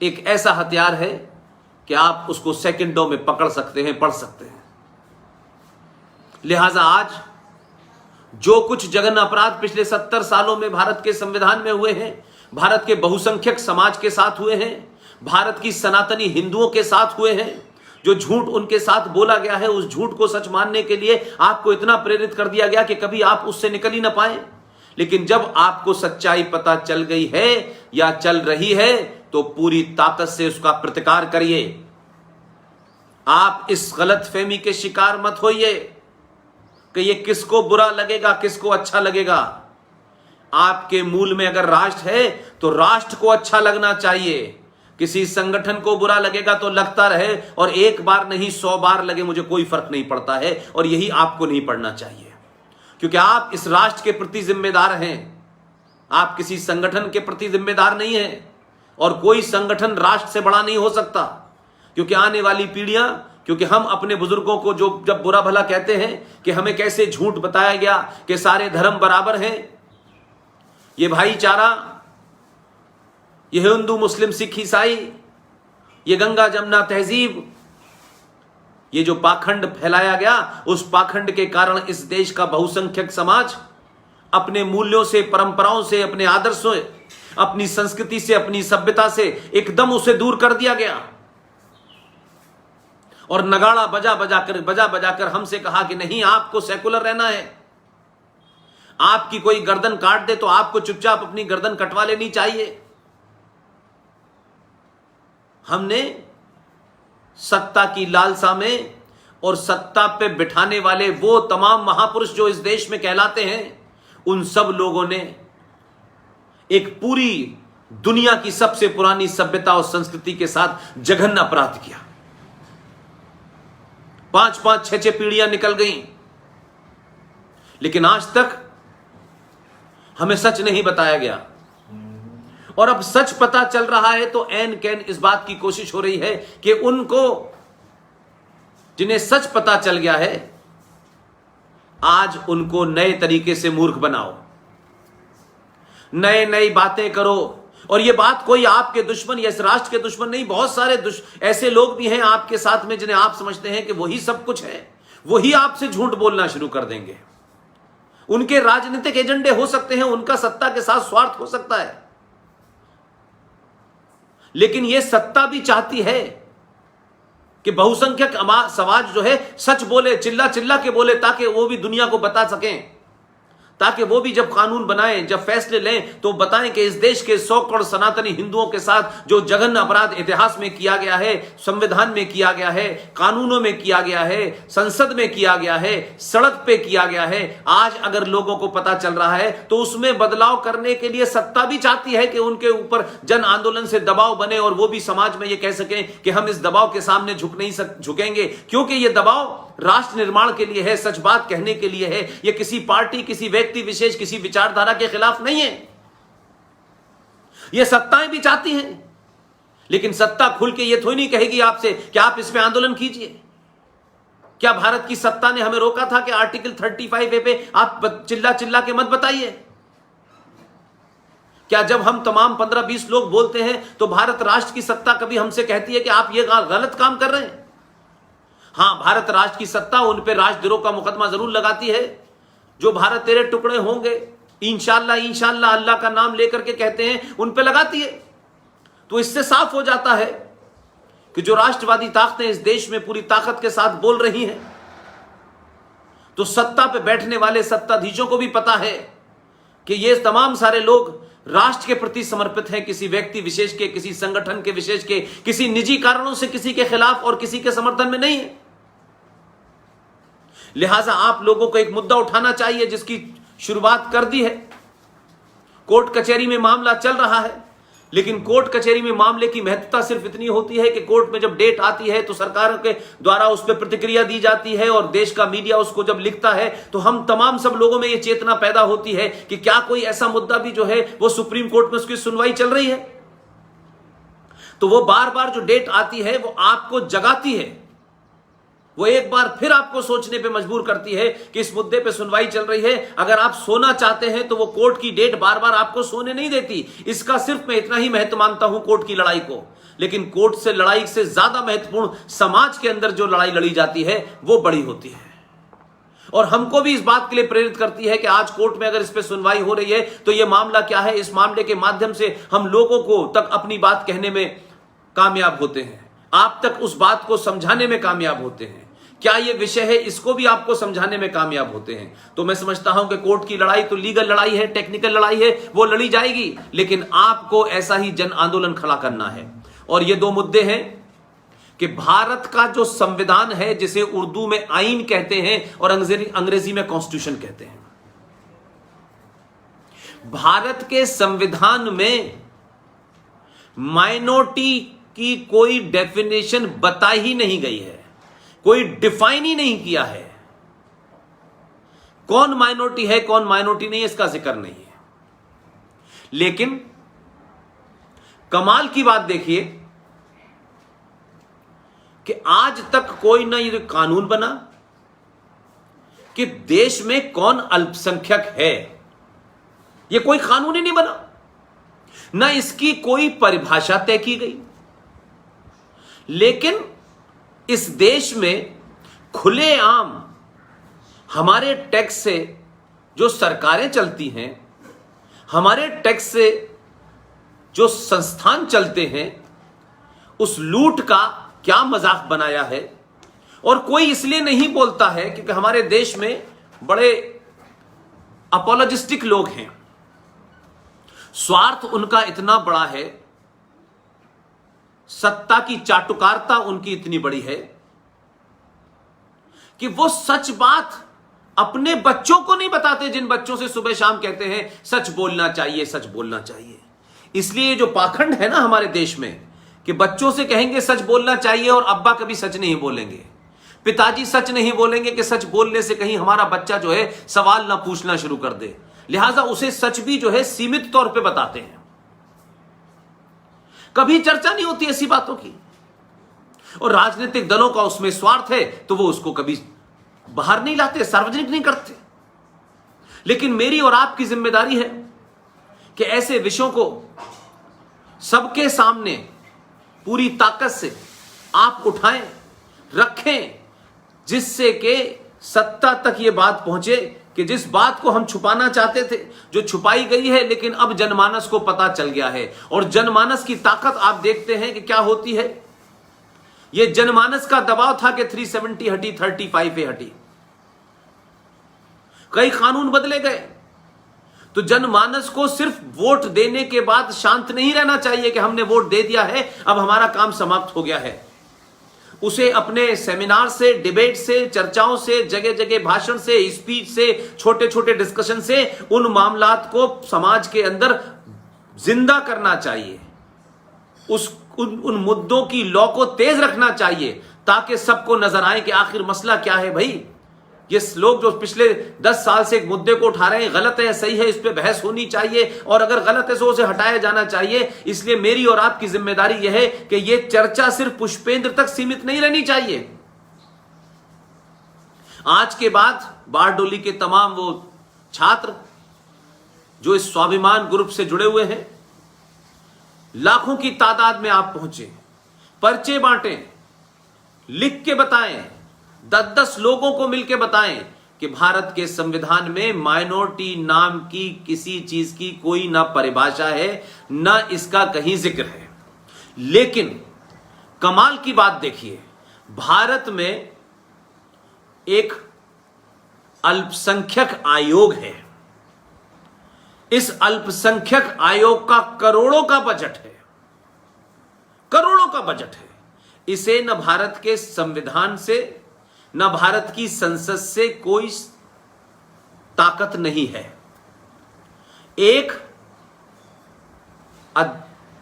एक ऐसा हथियार है कि आप उसको सेकंडों में पकड़ सकते हैं, पढ़ सकते हैं। लिहाजा आज जो कुछ जघन्य अपराध पिछले 70 सालों में भारत के संविधान में हुए हैं, भारत के बहुसंख्यक समाज के साथ हुए हैं, भारत की सनातनी हिंदुओं के साथ हुए हैं, जो झूठ उनके साथ बोला गया है, उस झूठ को सच मानने के लिए आपको इतना प्रेरित कर दिया गया कि कभी आप उससे निकल ही ना पाए। लेकिन जब आपको सच्चाई पता चल गई है या चल रही है तो पूरी ताकत से उसका प्रतिकार करिए। आप इस गलतफहमी के शिकार मत होइए कि ये किसको बुरा लगेगा किसको अच्छा लगेगा। आपके मूल में अगर राष्ट्र है तो राष्ट्र को अच्छा लगना चाहिए। किसी संगठन को बुरा लगेगा तो लगता रहे, और एक बार नहीं 100 बार लगे, मुझे कोई फर्क नहीं पड़ता है। और यही आपको नहीं पड़ना चाहिए, क्योंकि आप इस राष्ट्र के प्रति जिम्मेदार हैं। आप किसी संगठन के प्रति जिम्मेदार नहीं हैं, और कोई संगठन राष्ट्र से बड़ा नहीं हो सकता। क्योंकि आने वाली पीढ़ियां, क्योंकि हम अपने बुजुर्गों को जो जब बुरा भला कहते हैं कि हमें कैसे झूठ बताया गया कि सारे धर्म बराबर हैं, ये भाईचारा, ये हिंदू मुस्लिम सिख ईसाई, ये गंगा जमुना तहजीब, ये जो पाखंड फैलाया गया, उस पाखंड के कारण इस देश का बहुसंख्यक समाज अपने मूल्यों से, परंपराओं से, अपने आदर्शों, अपनी संस्कृति से, अपनी सभ्यता से एकदम उसे दूर कर दिया गया। और नगाड़ा बजा बजा कर हमसे कहा कि नहीं, आपको सेकुलर रहना है। आपकी कोई गर्दन काट दे तो आपको चुपचाप अपनी गर्दन कटवा लेनी चाहिए। हमने सत्ता की लालसा में और सत्ता पे बिठाने वाले वो तमाम महापुरुष जो इस देश में कहलाते हैं, उन सब लोगों ने एक पूरी दुनिया की सबसे पुरानी सभ्यता और संस्कृति के साथ जघन्य अपराध किया। 5-5, 6-6 पीढ़ियां निकल गई, लेकिन आज तक हमें सच नहीं बताया गया। और अब सच पता चल रहा है तो ऐन कैन इस बात की कोशिश हो रही है कि उनको जिन्हें सच पता चल गया है, आज उनको नए तरीके से मूर्ख बनाओ, नई बातें करो। और ये बात कोई आपके दुश्मन या इस राष्ट्र के दुश्मन नहीं, बहुत सारे ऐसे लोग भी हैं आपके साथ में जिन्हें आप समझते हैं कि वही सब कुछ है, वही आपसे झूठ बोलना शुरू कर देंगे। उनके राजनीतिक एजेंडे हो सकते हैं, उनका सत्ता के साथ स्वार्थ हो सकता है, लेकिन यह सत्ता भी चाहती है कि बहुसंख्यक समाज जो है सच बोले, चिल्ला चिल्ला के बोले, ताकि वो भी दुनिया को बता सकें, ताकि वो भी जब कानून बनाएं, जब फैसले लें, तो बताएं कि इस देश के 100 करोड़ सनातनी हिंदुओं के साथ जो जघन्य अपराध इतिहास में किया गया है, संविधान में किया गया है, कानूनों में किया गया है, संसद में किया गया है, सड़क पे किया गया है, आज अगर लोगों को पता चल रहा है तो उसमें बदलाव करने के लिए सत्ता भी चाहती है कि उनके ऊपर जन आंदोलन से दबाव बने और वो भी समाज में ये कह सकें कि हम इस दबाव के सामने झुकेंगे, क्योंकि ये दबाव राष्ट्र निर्माण के लिए है, सच बात कहने के लिए है। ये किसी पार्टी, किसी व्यक्ति विशेष, किसी विचारधारा के खिलाफ नहीं है। ये सत्ताएं भी चाहती हैं, लेकिन सत्ता खुल के ये थोड़ी नहीं कहेगी आपसे कि आप इसमें आंदोलन कीजिए। क्या भारत की सत्ता ने हमें रोका था कि आर्टिकल 35A पे आप चिल्ला चिल्ला के मत बताइए? क्या जब हम तमाम 15-20 लोग बोलते हैं तो भारत राष्ट्र की सत्ता कभी हमसे कहती है कि आप ये गलत काम कर रहे हैं? हां, भारत राष्ट्र की सत्ता उन पे राजद्रोह का मुकदमा जरूर लगाती है जो भारत तेरे टुकड़े होंगे इंशाअल्लाह इंशाअल्लाह अल्लाह का नाम लेकर के कहते हैं, उन पे लगाती है। तो इससे साफ हो जाता है कि जो राष्ट्रवादी ताकतें इस देश में पूरी ताकत के साथ बोल रही हैं, तो सत्ता पे बैठने वाले सत्ताधीशों को भी पता है कि ये तमाम सारे लोग राष्ट्र के प्रति समर्पित हैं, किसी व्यक्ति विशेष के, किसी संगठन के विशेष के, किसी निजी कारणों से किसी के खिलाफ और किसी के समर्थन में नहीं है। लिहाजा आप लोगों को एक मुद्दा उठाना चाहिए जिसकी शुरुआत कर दी है। कोर्ट कचहरी में मामला चल रहा है, लेकिन कोर्ट कचहरी में मामले की महत्वता सिर्फ इतनी होती है कि कोर्ट में जब डेट आती है तो सरकार के द्वारा उस पर प्रतिक्रिया दी जाती है और देश का मीडिया उसको जब लिखता है तो हम तमाम सब लोगों में यह चेतना पैदा होती है कि क्या कोई ऐसा मुद्दा भी जो है वो सुप्रीम कोर्ट में उसकी सुनवाई चल रही है। तो वो बार बार जो डेट आती है वो आपको जगाती है, वो एक बार फिर आपको सोचने पे मजबूर करती है कि इस मुद्दे पे सुनवाई चल रही है। अगर आप सोना चाहते हैं तो वो कोर्ट की डेट बार बार आपको सोने नहीं देती। इसका सिर्फ मैं इतना ही महत्व मानता हूं कोर्ट की लड़ाई को, लेकिन कोर्ट से लड़ाई से ज्यादा महत्वपूर्ण समाज के अंदर जो लड़ाई लड़ी जाती है वो बड़ी होती है। और हमको भी इस बात के लिए प्रेरित करती है कि आज कोर्ट में अगर इस पे सुनवाई हो रही है तो ये मामला क्या है, इस मामले के माध्यम से हम लोगों को तक अपनी बात कहने में कामयाब होते हैं, आप तक उस बात को समझाने में कामयाब होते हैं क्या ये विषय है, इसको भी आपको समझाने में कामयाब होते हैं। तो मैं समझता हूं कि कोर्ट की लड़ाई तो लीगल लड़ाई है, टेक्निकल लड़ाई है, वो लड़ी जाएगी, लेकिन आपको ऐसा ही जन आंदोलन खड़ा करना है। और ये दो मुद्दे हैं कि भारत का जो संविधान है, जिसे उर्दू में आईन कहते हैं और अंग्रेजी में कॉन्स्टिट्यूशन कहते हैं, भारत के संविधान में माइनॉरिटी की कोई डेफिनेशन बताई ही नहीं गई है, कोई डिफाइन ही नहीं किया है। कौन माइनॉरिटी है, कौन माइनॉरिटी नहीं है, इसका जिक्र नहीं है। लेकिन कमाल की बात देखिए कि आज तक कोई ना ये कानून बना कि देश में कौन अल्पसंख्यक है, ये कोई कानून ही नहीं बना, ना इसकी कोई परिभाषा तय की गई। लेकिन इस देश में खुलेआम हमारे टैक्स से जो सरकारें चलती हैं, हमारे टैक्स से जो संस्थान चलते हैं, उस लूट का क्या मजाक बनाया है। और कोई इसलिए नहीं बोलता है क्योंकि हमारे देश में बड़े अपोलोजिस्टिक लोग हैं, स्वार्थ उनका इतना बड़ा है, सत्ता की चाटुकारिता उनकी इतनी बड़ी है कि वो सच बात अपने बच्चों को नहीं बताते, जिन बच्चों से सुबह शाम कहते हैं सच बोलना चाहिए, सच बोलना चाहिए। इसलिए जो पाखंड है ना हमारे देश में कि बच्चों से कहेंगे सच बोलना चाहिए और अब्बा कभी सच नहीं बोलेंगे, पिताजी सच नहीं बोलेंगे कि सच बोलने से कहीं हमारा बच्चा जो है सवाल ना पूछना शुरू कर दे, लिहाजा उसे सच भी जो है सीमित तौर पे बताते हैं। कभी चर्चा नहीं होती ऐसी बातों की, और राजनीतिक दलों का उसमें स्वार्थ है तो वो उसको कभी बाहर नहीं लाते, सार्वजनिक नहीं करते। लेकिन मेरी और आपकी जिम्मेदारी है कि ऐसे विषयों को सबके सामने पूरी ताकत से आप उठाएं, रखें, जिससे कि सत्ता तक ये बात पहुंचे कि जिस बात को हम छुपाना चाहते थे, जो छुपाई गई है, लेकिन अब जनमानस को पता चल गया है। और जनमानस की ताकत आप देखते हैं कि क्या होती है। ये जनमानस का दबाव था कि 370 हटी, 35 हटी, कई कानून बदले गए। तो जनमानस को सिर्फ वोट देने के बाद शांत नहीं रहना चाहिए कि हमने वोट दे दिया है, अब हमारा काम समाप्त हो गया है। उसे अपने सेमिनार से, डिबेट से, चर्चाओं से, जगह जगह भाषण से, स्पीच से, छोटे छोटे डिस्कशन से उन मामलात को समाज के अंदर जिंदा करना चाहिए। उन मुद्दों की लौ को तेज रखना चाहिए ताकि सबको नजर आए कि आखिर मसला क्या है। भाई, ये लोग जो पिछले 10 साल से एक मुद्दे को उठा रहे हैं, गलत है, सही है, इस पे बहस होनी चाहिए, और अगर गलत है तो उसे हटाया जाना चाहिए। इसलिए मेरी और आपकी जिम्मेदारी यह है कि यह चर्चा सिर्फ पुष्पेंद्र तक सीमित नहीं रहनी चाहिए। आज के बाद बारडोली के तमाम वो छात्र जो इस स्वाभिमान ग्रुप से जुड़े हुए हैं, लाखों की तादाद में आप पहुंचे, पर्चे बांटें, लिख के बताएं, 10-10 लोगों को मिलकर बताएं कि भारत के संविधान में माइनॉरिटी नाम की किसी चीज की कोई ना परिभाषा है, ना इसका कहीं जिक्र है। लेकिन कमाल की बात देखिए, भारत में एक अल्पसंख्यक आयोग है। इस अल्पसंख्यक आयोग का करोड़ों का बजट है, करोड़ों का बजट है। इसे न भारत के संविधान से, न भारत की संसद से कोई ताकत नहीं है। एक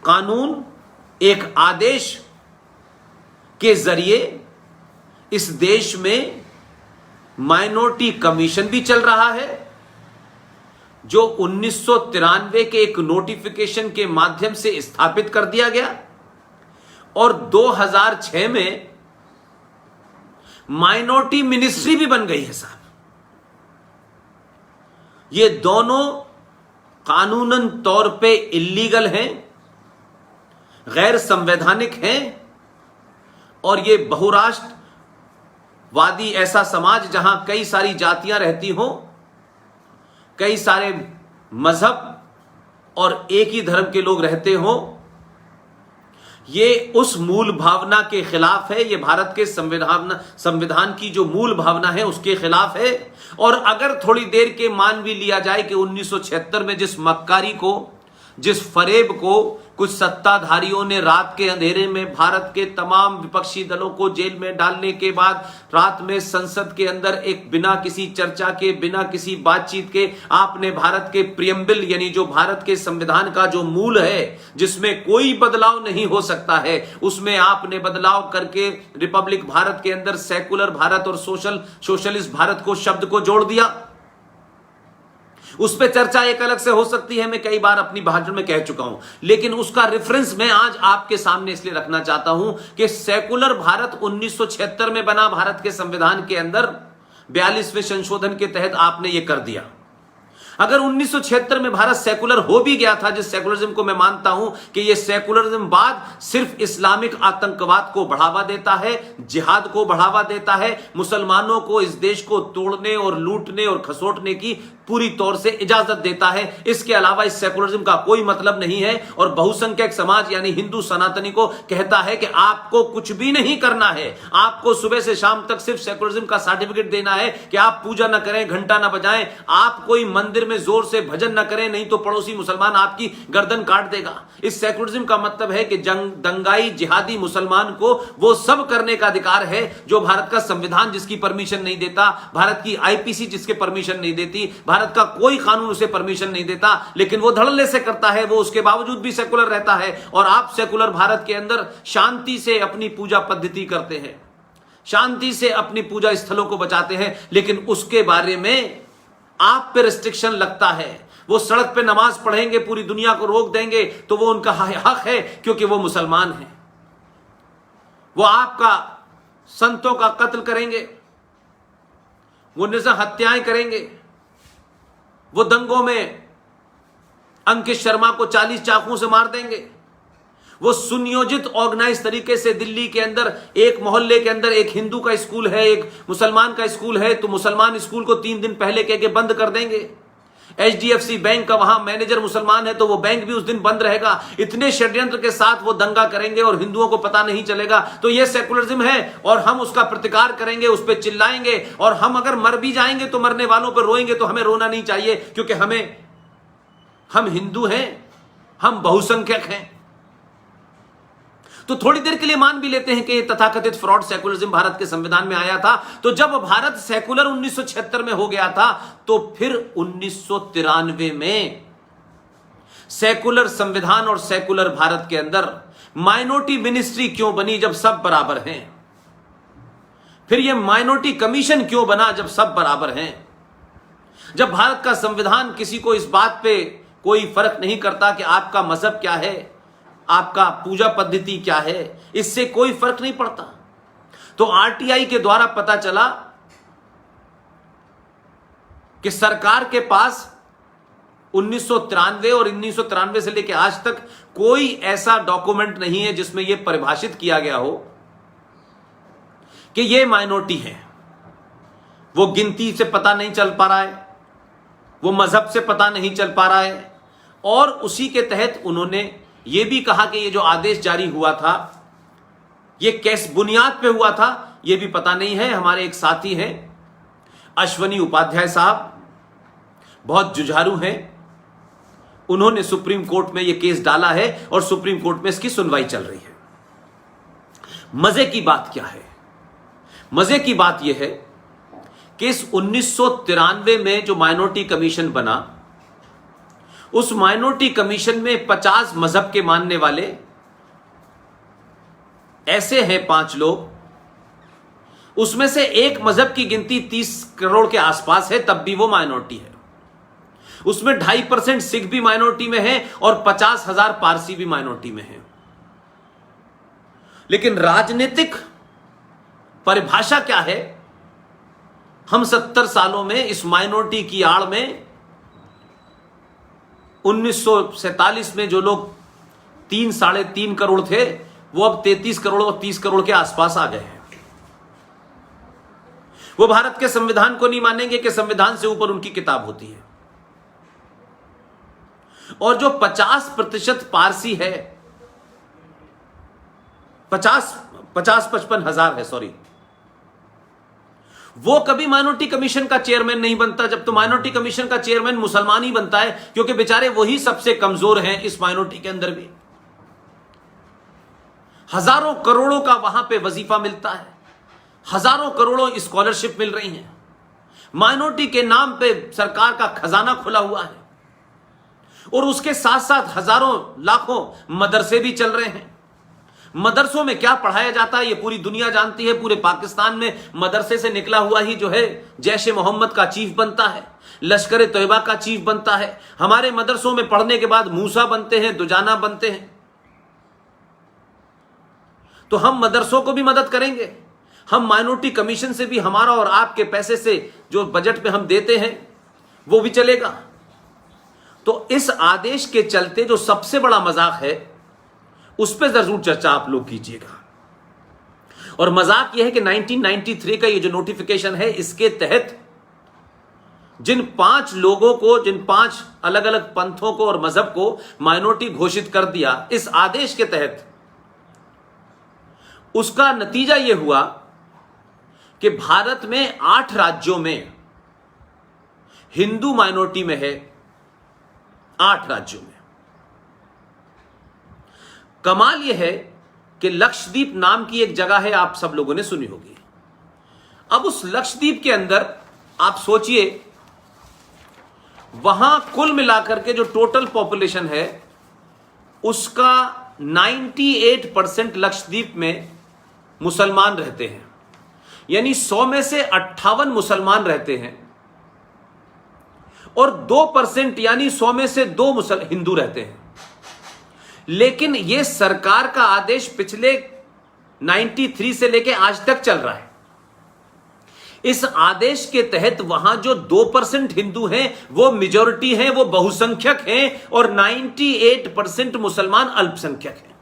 कानून, एक आदेश के जरिए इस देश में माइनॉरिटी कमीशन भी चल रहा है, जो 1993 के एक नोटिफिकेशन के माध्यम से स्थापित कर दिया गया, और 2006 में माइनॉरिटी मिनिस्ट्री भी बन गई है साहब। ये दोनों कानूनन तौर पे इल्लीगल हैं, गैर संवैधानिक हैं, और ये बहुराष्ट्रवादी ऐसा समाज जहां कई सारी जातियां रहती हों, कई सारे मजहब और एक ही धर्म के लोग रहते हों, ये उस मूल भावना के खिलाफ है, ये भारत के संविधान की जो मूल भावना है उसके खिलाफ है। और अगर थोड़ी देर के मान भी लिया जाए कि 1976 में जिस मक्कारी को, जिस फरेब को कुछ सत्ताधारियों ने रात के अंधेरे में भारत के तमाम विपक्षी दलों को जेल में डालने के बाद रात में संसद के अंदर एक बिना किसी चर्चा के, बिना किसी बातचीत के आपने भारत के प्रियम्बल यानी जो भारत के संविधान का जो मूल है जिसमें कोई बदलाव नहीं हो सकता है, उसमें आपने बदलाव करके रिपब्लिक भारत के अंदर सेकुलर भारत और सोशलिस्ट भारत को शब्द को जोड़ दिया। उस पर चर्चा एक अलग से हो सकती है, मैं कई बार अपनी भाषण में कह चुका हूं, लेकिन उसका रेफरेंस मैं आज आपके सामने इसलिए रखना चाहता हूं कि सेकुलर भारत 1976 में बना भारत के संविधान के अंदर 42वें संशोधन के तहत आपने यह कर दिया। अगर 1976 में भारत सेकुलर हो भी गया था, जिस सेकुलरिज्म को मैं मानता हूं कि यह सेकुलरिज्म बाद सिर्फ इस्लामिक आतंकवाद को बढ़ावा देता है, जिहाद को बढ़ावा देता है, मुसलमानों को इस देश को तोड़ने और लूटने और खसोटने की पूरी तौर से इजाजत देता है, इसके अलावा इस सेकुलरिज्म का कोई मतलब नहीं है। और बहुसंख्यक समाज यानी हिंदू सनातनी को कहता है कि आपको कुछ भी नहीं करना है, आपको सुबह से शाम तक सिर्फ सेकुलरिज्म का सर्टिफिकेट देना है कि आप पूजा ना करें, घंटा ना बजाएं, आप कोई मंदिर में जोर से भजन ना करें, नहीं तो पड़ोसी मुसलमान आपकी गर्दन काट देगा। इस सेकुलरिज्म का मतलब है कि दंगाई जिहादी मुसलमान को वो सब करने का अधिकार है जो भारत का संविधान जिसकी परमिशन नहीं देता, भारत की आईपीसी जिसके परमिशन नहीं देती, भारत का कोई कानून उसे परमिशन नहीं देता, लेकिन वो धड़ल्ले से करता है, वो उसके बावजूद भी सेकुलर रहता है। और आप सेकुलर भारत के अंदर शांति से अपनी पूजा पद्धति करते हैं, शांति से अपनी पूजा स्थलों को बचाते हैं, लेकिन उसके बारे में आप पे रिस्ट्रिक्शन लगता है। वो सड़क पे नमाज पढ़ेंगे, पूरी दुनिया को रोक देंगे, तो वो उनका हक है क्योंकि वो मुसलमान हैं। वो आपका संतों का कत्ल करेंगे, वो नृशंस हत्याएं करेंगे, वो दंगों में अंकित शर्मा को 40 चाकुओं से मार देंगे, वो सुनियोजित ऑर्गेनाइज तरीके से दिल्ली के अंदर एक मोहल्ले के अंदर एक हिंदू का स्कूल है, एक मुसलमान का स्कूल है, तो मुसलमान स्कूल को 3 दिन पहले कह के बंद कर देंगे। HDFC बैंक का वहां मैनेजर मुसलमान है तो वो बैंक भी उस दिन बंद रहेगा। इतने षड्यंत्र के साथ वो दंगा करेंगे और हिंदुओं को पता नहीं चलेगा। तो ये सेकुलरिज्म है और हम उसका प्रतिकार करेंगे, उस पर चिल्लाएंगे, और हम अगर मर भी जाएंगे तो मरने वालों पर रोएंगे, तो हमें रोना नहीं चाहिए क्योंकि हम हिंदू हैं, हम बहुसंख्यक हैं। तो थोड़ी देर के लिए मान भी लेते हैं कि तथाकथित फ्रॉड सेकुलरिज्म भारत के संविधान में आया था। तो जब भारत सेकुलर 1976 में हो गया था, तो फिर 1993 में सेकुलर संविधान और सेकुलर भारत के अंदर माइनॉरिटी मिनिस्ट्री क्यों बनी जब सब बराबर हैं? फिर यह माइनॉरिटी कमीशन क्यों बना जब सब बराबर हैं? जब भारत का संविधान किसी को इस बात पे कोई फर्क नहीं करता कि आपका मजहब क्या है, आपका पूजा पद्धति क्या है, इससे कोई फर्क नहीं पड़ता। तो RTI के द्वारा पता चला कि सरकार के पास 1993 और 1993 से लेकर आज तक कोई ऐसा डॉक्यूमेंट नहीं है जिसमें यह परिभाषित किया गया हो कि यह माइनॉरिटी है। वो गिनती से पता नहीं चल पा रहा है, वो मजहब से पता नहीं चल पा रहा है। और उसी के तहत उन्होंने यह भी कहा कि यह जो आदेश जारी हुआ था यह किस बुनियाद पे हुआ था यह भी पता नहीं है। हमारे एक साथी हैं अश्वनी उपाध्याय साहब, बहुत जुझारू हैं, उन्होंने सुप्रीम कोर्ट में यह केस डाला है और सुप्रीम कोर्ट में इसकी सुनवाई चल रही है। मजे की बात क्या है? मजे की बात यह है कि इस 1993 में जो माइनॉरिटी कमीशन बना, उस माइनॉरिटी कमीशन में 50 मजहब के मानने वाले ऐसे हैं 5 लोग, उसमें से एक मजहब की गिनती 30 करोड़ के आसपास है, तब भी वो माइनॉरिटी है। उसमें 2.5% सिख भी माइनॉरिटी में है और 50,000 पारसी भी माइनॉरिटी में है। लेकिन राजनीतिक परिभाषा क्या है? हम 70 सालों में इस माइनॉरिटी की आड़ में 1947 में जो लोग 3-3.5 करोड़ थे, वो अब 33 करोड़ और 30 करोड़ के आसपास आ गए हैं। वो भारत के संविधान को नहीं मानेंगे कि संविधान से ऊपर उनकी किताब होती है। और जो 50% पारसी है, 50-55 हजार है, सॉरी। वो कभी माइनॉरिटी कमीशन का चेयरमैन नहीं बनता, जब तो माइनॉरिटी कमीशन का चेयरमैन मुसलमान ही बनता है, क्योंकि बेचारे वही सबसे कमजोर हैं इस माइनॉरिटी के अंदर भी। हजारों करोड़ों का वहां पे वजीफा मिलता है, हजारों करोड़ों स्कॉलरशिप मिल रही हैं, माइनॉरिटी के नाम पे सरकार का खजाना खुला हुआ है, और उसके साथ साथ हजारों लाखों मदरसे भी चल रहे हैं। मदरसों में क्या पढ़ाया जाता है ये पूरी दुनिया जानती है। पूरे पाकिस्तान में मदरसे से निकला हुआ ही जो है जैश ए मोहम्मद का चीफ बनता है, लश्कर ए तैयबा का चीफ बनता है। हमारे मदरसों में पढ़ने के बाद मूसा बनते हैं, दुजाना बनते हैं। तो हम मदरसों को भी मदद करेंगे, हम माइनॉरिटी कमीशन से भी हमारा और आपके पैसे से जो बजट पे हम देते हैं वो भी चलेगा। तो इस आदेश के चलते जो सबसे बड़ा मजाक है उस पर जरूर चर्चा आप लोग कीजिएगा। और मजाक यह है कि 1993 का ये जो नोटिफिकेशन है, इसके तहत जिन 5 लोगों को, जिन 5 अलग अलग पंथों को और मजहब को माइनॉरिटी घोषित कर दिया इस आदेश के तहत, उसका नतीजा यह हुआ कि भारत में 8 राज्यों में हिंदू माइनॉरिटी में है, 8 राज्यों में। कमाल यह है कि लक्षद्वीप नाम की एक जगह है, आप सब लोगों ने सुनी होगी। अब उस लक्षद्वीप के अंदर आप सोचिए, वहां कुल मिलाकर के जो टोटल पॉपुलेशन है उसका 98% लक्षद्वीप में मुसलमान रहते हैं, यानी 100 में से 58 मुसलमान रहते हैं, और 2% यानी 100 में से 2 हिंदू रहते हैं। लेकिन यह सरकार का आदेश पिछले 93 से लेके आज तक चल रहा है। इस आदेश के तहत वहां जो 2% हिंदू हैं वो मेजॉरिटी हैं, वो बहुसंख्यक हैं, और 98% मुसलमान अल्पसंख्यक हैं।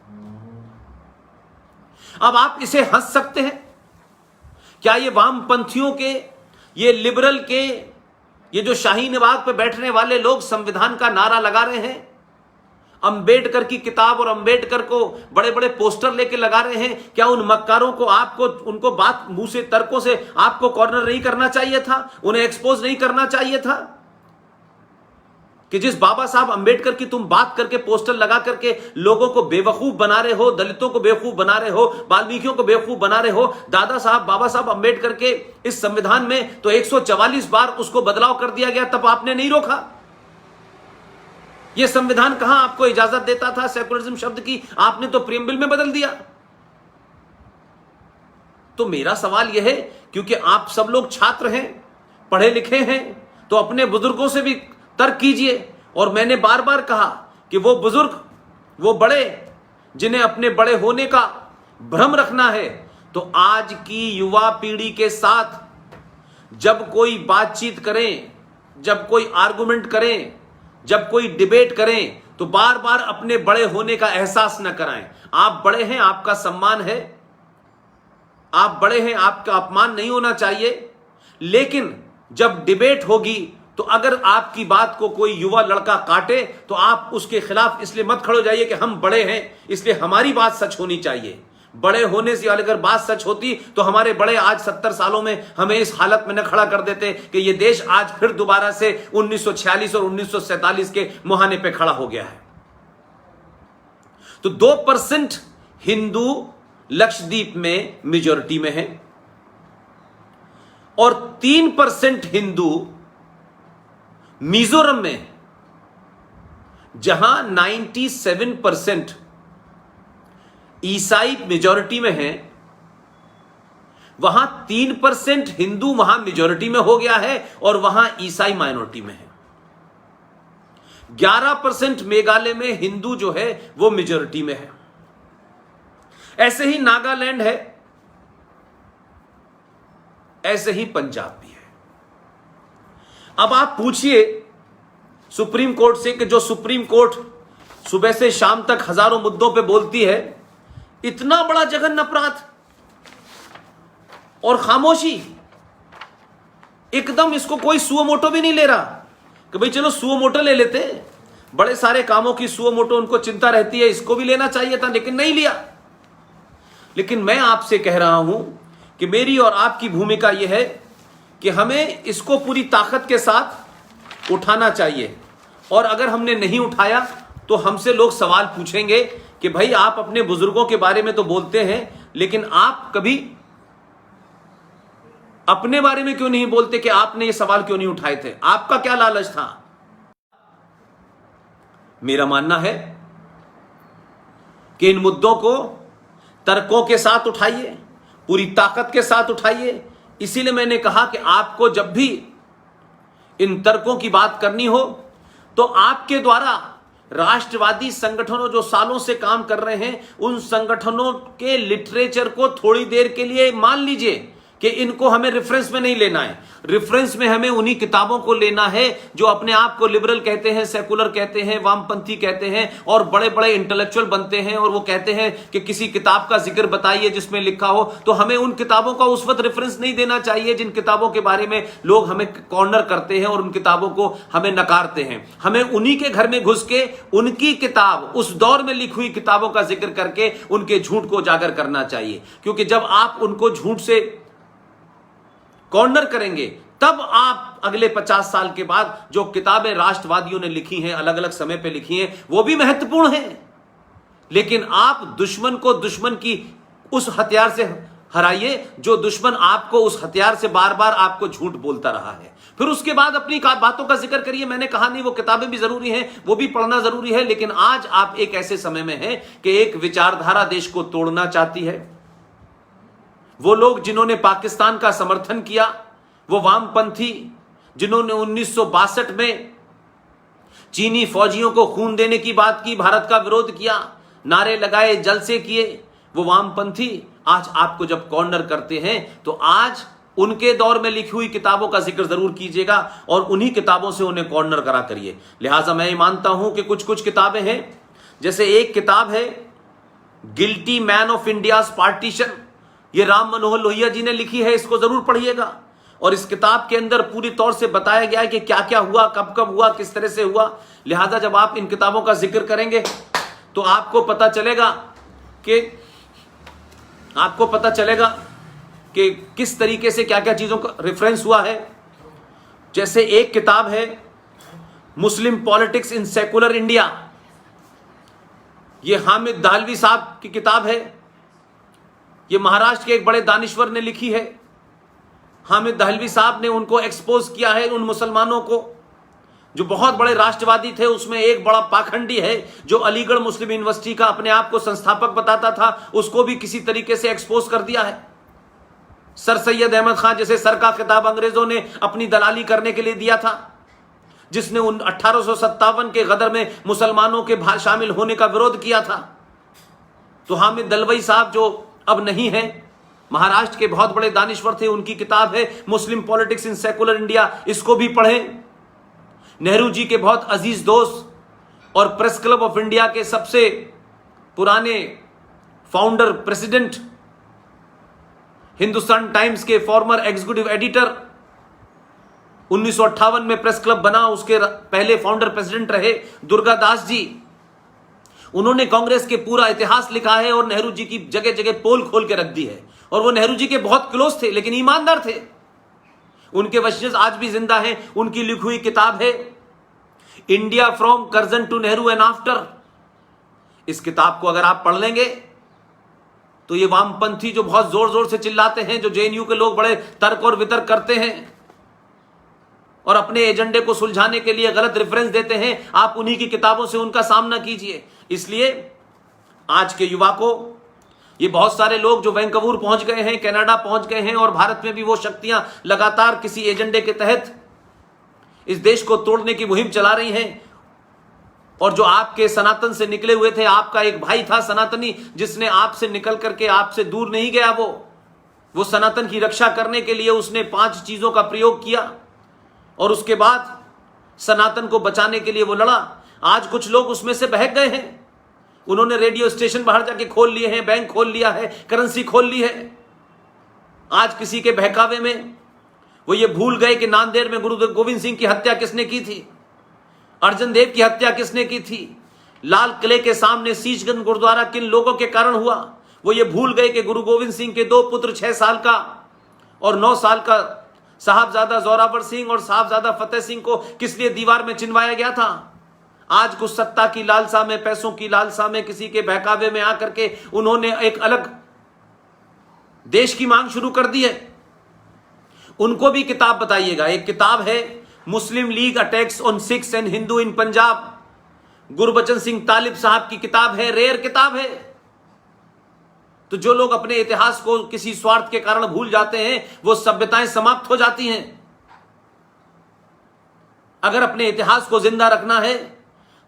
अब आप इसे हंस सकते हैं क्या? ये वामपंथियों के, ये लिबरल के, ये जो शाहीन बाग पे बैठने वाले लोग संविधान का नारा लगा रहे हैं, अंबेडकर की किताब और अंबेडकर को बड़े बड़े पोस्टर लेके लगा रहे हैं, क्या उन मक्कारों को, आपको उनको बात मुंह से, तर्कों से आपको कॉर्नर नहीं करना चाहिए था? उन्हें एक्सपोज नहीं करना चाहिए था कि जिस बाबा साहब अंबेडकर की तुम बात करके पोस्टर लगा करके लोगों को बेवकूफ बना रहे हो, दलितों को बेवकूफ बना रहे हो, वाल्मीकियों को बेवकूफ बना रहे हो। दादा साहब, बाबा साहब अंबेडकर के इस संविधान में तो 144 बार उसको बदलाव कर दिया गया, तब आपने नहीं रोका। यह संविधान कहां आपको इजाजत देता था सेकुलरिज्म शब्द की? आपने तो प्रीएम्बल में बदल दिया। तो मेरा सवाल यह है, क्योंकि आप सब लोग छात्र हैं, पढ़े लिखे हैं, तो अपने बुजुर्गों से भी तर्क कीजिए। और मैंने बार बार कहा कि वो बुजुर्ग, वो बड़े, जिन्हें अपने बड़े होने का भ्रम रखना है, तो आज की युवा पीढ़ी के साथ जब कोई बातचीत करें, जब कोई आर्गुमेंट करें, जब कोई डिबेट करें, तो बार बार अपने बड़े होने का एहसास न कराएं। आप बड़े हैं, आपका सम्मान है, आप बड़े हैं, आपका अपमान नहीं होना चाहिए। लेकिन जब डिबेट होगी तो अगर आपकी बात को कोई युवा लड़का काटे तो आप उसके खिलाफ इसलिए मत खड़े हो जाइए कि हम बड़े हैं इसलिए हमारी बात सच होनी चाहिए। बड़े होने से अगर बात सच होती तो हमारे बड़े आज 70 सालों में हमें इस हालत में न खड़ा कर देते कि ये देश आज फिर दोबारा से 1946 और 1947 के मुहाने पे खड़ा हो गया है। तो 2% हिंदू लक्षद्वीप में मेजॉरिटी में है, और 3% हिंदू मिजोरम में, जहां 97% ईसाई मेजॉरिटी में है, वहां 3% हिंदू वहां मेजॉरिटी में हो गया है और वहां ईसाई माइनॉरिटी में है। 11% मेघालय में हिंदू जो है वो मेजॉरिटी में है। ऐसे ही नागालैंड है, ऐसे ही पंजाब भी है। अब आप पूछिए सुप्रीम कोर्ट से कि जो सुप्रीम कोर्ट सुबह से शाम तक हजारों मुद्दों पे बोलती है, इतना बड़ा जघन्य अपराध और खामोशी, एकदम इसको कोई सुओ मोटो भी नहीं ले रहा कि भाई चलो सुओ मोटो ले लेते, बड़े सारे कामों की सुओ मोटो उनको चिंता रहती है, इसको भी लेना चाहिए था, लेकिन नहीं लिया। लेकिन मैं आपसे कह रहा हूं कि मेरी और आपकी भूमिका यह है कि हमें इसको पूरी ताकत के साथ उठाना चाहिए। और अगर हमने नहीं उठाया तो हमसे लोग सवाल पूछेंगे कि भाई आप अपने बुजुर्गों के बारे में तो बोलते हैं, लेकिन आप कभी अपने बारे में क्यों नहीं बोलते कि आपने ये सवाल क्यों नहीं उठाए थे, आपका क्या लालच था। मेरा मानना है कि इन मुद्दों को तर्कों के साथ उठाइए, पूरी ताकत के साथ उठाइए। इसीलिए मैंने कहा कि आपको जब भी इन तर्कों की बात करनी हो तो आपके द्वारा राष्ट्रवादी संगठनों जो सालों से काम कर रहे हैं, उन संगठनों के लिटरेचर को थोड़ी देर के लिए मान लीजिए कि इनको हमें रेफरेंस में नहीं लेना है। रेफरेंस में हमें उन्हीं किताबों को लेना है जो अपने आप को लिबरल कहते हैं, सेकुलर कहते हैं, वामपंथी कहते हैं और बड़े बड़े इंटेलेक्चुअल बनते हैं, और वो कहते हैं कि किसी किताब का जिक्र बताइए जिसमें लिखा हो। तो हमें उन किताबों का उस वक्त रेफरेंस नहीं देना चाहिए जिन किताबों के बारे में लोग हमें कॉर्नर करते हैं और उन किताबों को हमें नकारते हैं। हमें उन्हीं के घर में घुस के उनकी किताब, उस दौर में लिखी हुई किताबों का जिक्र करके उनके झूठ को उजागर करना चाहिए। क्योंकि जब आप उनको झूठ से कॉर्नर करेंगे तब आप अगले 50 साल के बाद जो किताबें राष्ट्रवादियों ने लिखी हैं, अलग अलग समय पे लिखी हैं, वो भी महत्वपूर्ण हैं। लेकिन आप दुश्मन को दुश्मन की उस हथियार से हराइए जो दुश्मन आपको उस हथियार से बार बार आपको झूठ बोलता रहा है। फिर उसके बाद अपनी बातों का जिक्र करिए। मैंने कहा नहीं, वो किताबें भी जरूरी हैं, वो भी पढ़ना जरूरी है। लेकिन आज आप एक ऐसे समय में हैं कि एक विचारधारा देश को तोड़ना चाहती है। वो लोग जिन्होंने पाकिस्तान का समर्थन किया, वो वामपंथी जिन्होंने 1962 में चीनी फौजियों को खून देने की बात की, भारत का विरोध किया, नारे लगाए, जलसे किए, वो वामपंथी आज आपको जब कॉर्नर करते हैं तो आज उनके दौर में लिखी हुई किताबों का जिक्र जरूर कीजिएगा और उन्हीं किताबों से उन्हें कॉर्नर करा करिए। लिहाजा मैं ये मानता हूं कि कुछ कुछ किताबें हैं, जैसे एक किताब है guilty man of India's partition, ये राम मनोहर लोहिया जी ने लिखी है, इसको जरूर पढ़िएगा। और इस किताब के अंदर पूरी तौर से बताया गया है कि क्या क्या हुआ, कब कब हुआ, किस तरह से हुआ। लिहाजा जब आप इन किताबों का जिक्र करेंगे तो आपको पता चलेगा कि किस तरीके से क्या क्या चीजों का रेफरेंस हुआ है। जैसे एक किताब है मुस्लिम पॉलिटिक्स इन सेकुलर इंडिया, ये हामिद दाहलवी साहब की किताब है। ये महाराष्ट्र के एक बड़े दानिश्वर ने लिखी है। हामिद दाहलवी साहब ने उनको एक्सपोज किया है, उन मुसलमानों को जो बहुत बड़े राष्ट्रवादी थे। उसमें एक बड़ा पाखंडी है जो अलीगढ़ मुस्लिम यूनिवर्सिटी का अपने आप को संस्थापक बताता था, उसको भी किसी तरीके से एक्सपोज कर दिया है। सर सैयद अहमद खान जैसे सर का खिताब अंग्रेजों ने अपनी दलाली करने के लिए दिया था, जिसने 1857 के गदर में मुसलमानों के शामिल होने का विरोध किया था। तो हामिद दलवई साहब जो अब नहीं है, महाराष्ट्र के बहुत बड़े दानिश्वर थे, उनकी किताब है मुस्लिम पॉलिटिक्स इन सेकुलर इंडिया, इसको भी पढ़ें। नेहरू जी के बहुत अजीज दोस्त और प्रेस क्लब ऑफ इंडिया के सबसे पुराने फाउंडर प्रेसिडेंट, हिंदुस्तान टाइम्स के फॉर्मर एग्जीक्यूटिव एडिटर, 1958 में प्रेस क्लब बना, उसके पहले फाउंडर प्रेसिडेंट रहे दुर्गा दास जी। उन्होंने कांग्रेस के पूरा इतिहास लिखा है और नेहरू जी की जगह जगह पोल खोल के रख दी है। और वो नेहरू जी के बहुत क्लोज थे, लेकिन ईमानदार थे। उनके वंशज आज भी जिंदा हैं। उनकी लिखी हुई किताब है India from Curzon to Nehru and after. इस किताब को अगर आप पढ़ लेंगे तो ये वामपंथी जो बहुत जोर जोर से चिल्लाते हैं, जो जेएनयू के लोग बड़े तर्क और वितर्क करते हैं और अपने एजेंडे को सुलझाने के लिए गलत रेफरेंस देते हैं, आप उन्हीं की किताबों से उनका सामना कीजिए। इसलिए आज के युवा को, ये बहुत सारे लोग जो वैंकूवर पहुंच गए हैं, कनाडा पहुंच गए हैं, और भारत में भी वो शक्तियां लगातार किसी एजेंडे के तहत इस देश को तोड़ने की मुहिम चला रही हैं। और जो आपके सनातन से निकले हुए थे, आपका एक भाई था सनातनी जिसने आपसे निकल करके आपसे दूर नहीं गया, वो सनातन की रक्षा करने के लिए उसने 5 चीजों का प्रयोग किया और उसके बाद सनातन को बचाने के लिए वो लड़ा। आज कुछ लोग उसमें से बहक गए हैं। उन्होंने रेडियो स्टेशन बाहर जाके खोल लिए हैं, बैंक खोल लिया है, करेंसी खोल ली है। आज किसी के बहकावे में वो ये भूल गए कि नांदेड़ में गुरु गोविंद सिंह की हत्या किसने की थी, अर्जन देव की हत्या किसने की थी, लाल किले के सामने शीशगंज गुरुद्वारा किन लोगों के कारण हुआ, वो ये भूल गए कि गुरु गोविंद सिंह के दो पुत्र 6 साल का और 9 साल का साहबजादा जोरावर सिंह और साहबजादा फतेह सिंह को किस लिए दीवार में चिनवाया गया था। आज कुछ सत्ता की लालसा में, पैसों की लालसा में, किसी के बहकावे में आकर के उन्होंने एक अलग देश की मांग शुरू कर दी है। उनको भी किताब बताइएगा। एक किताब है Muslim League attacks on Sikhs and Hindu in Punjab, Gurbachan Singh Talib साहब की किताब है, रेयर किताब है। तो जो लोग अपने इतिहास को किसी स्वार्थ के कारण भूल जाते हैं, वो सभ्यताएं समाप्त हो जाती हैं। अगर अपने इतिहास को जिंदा रखना है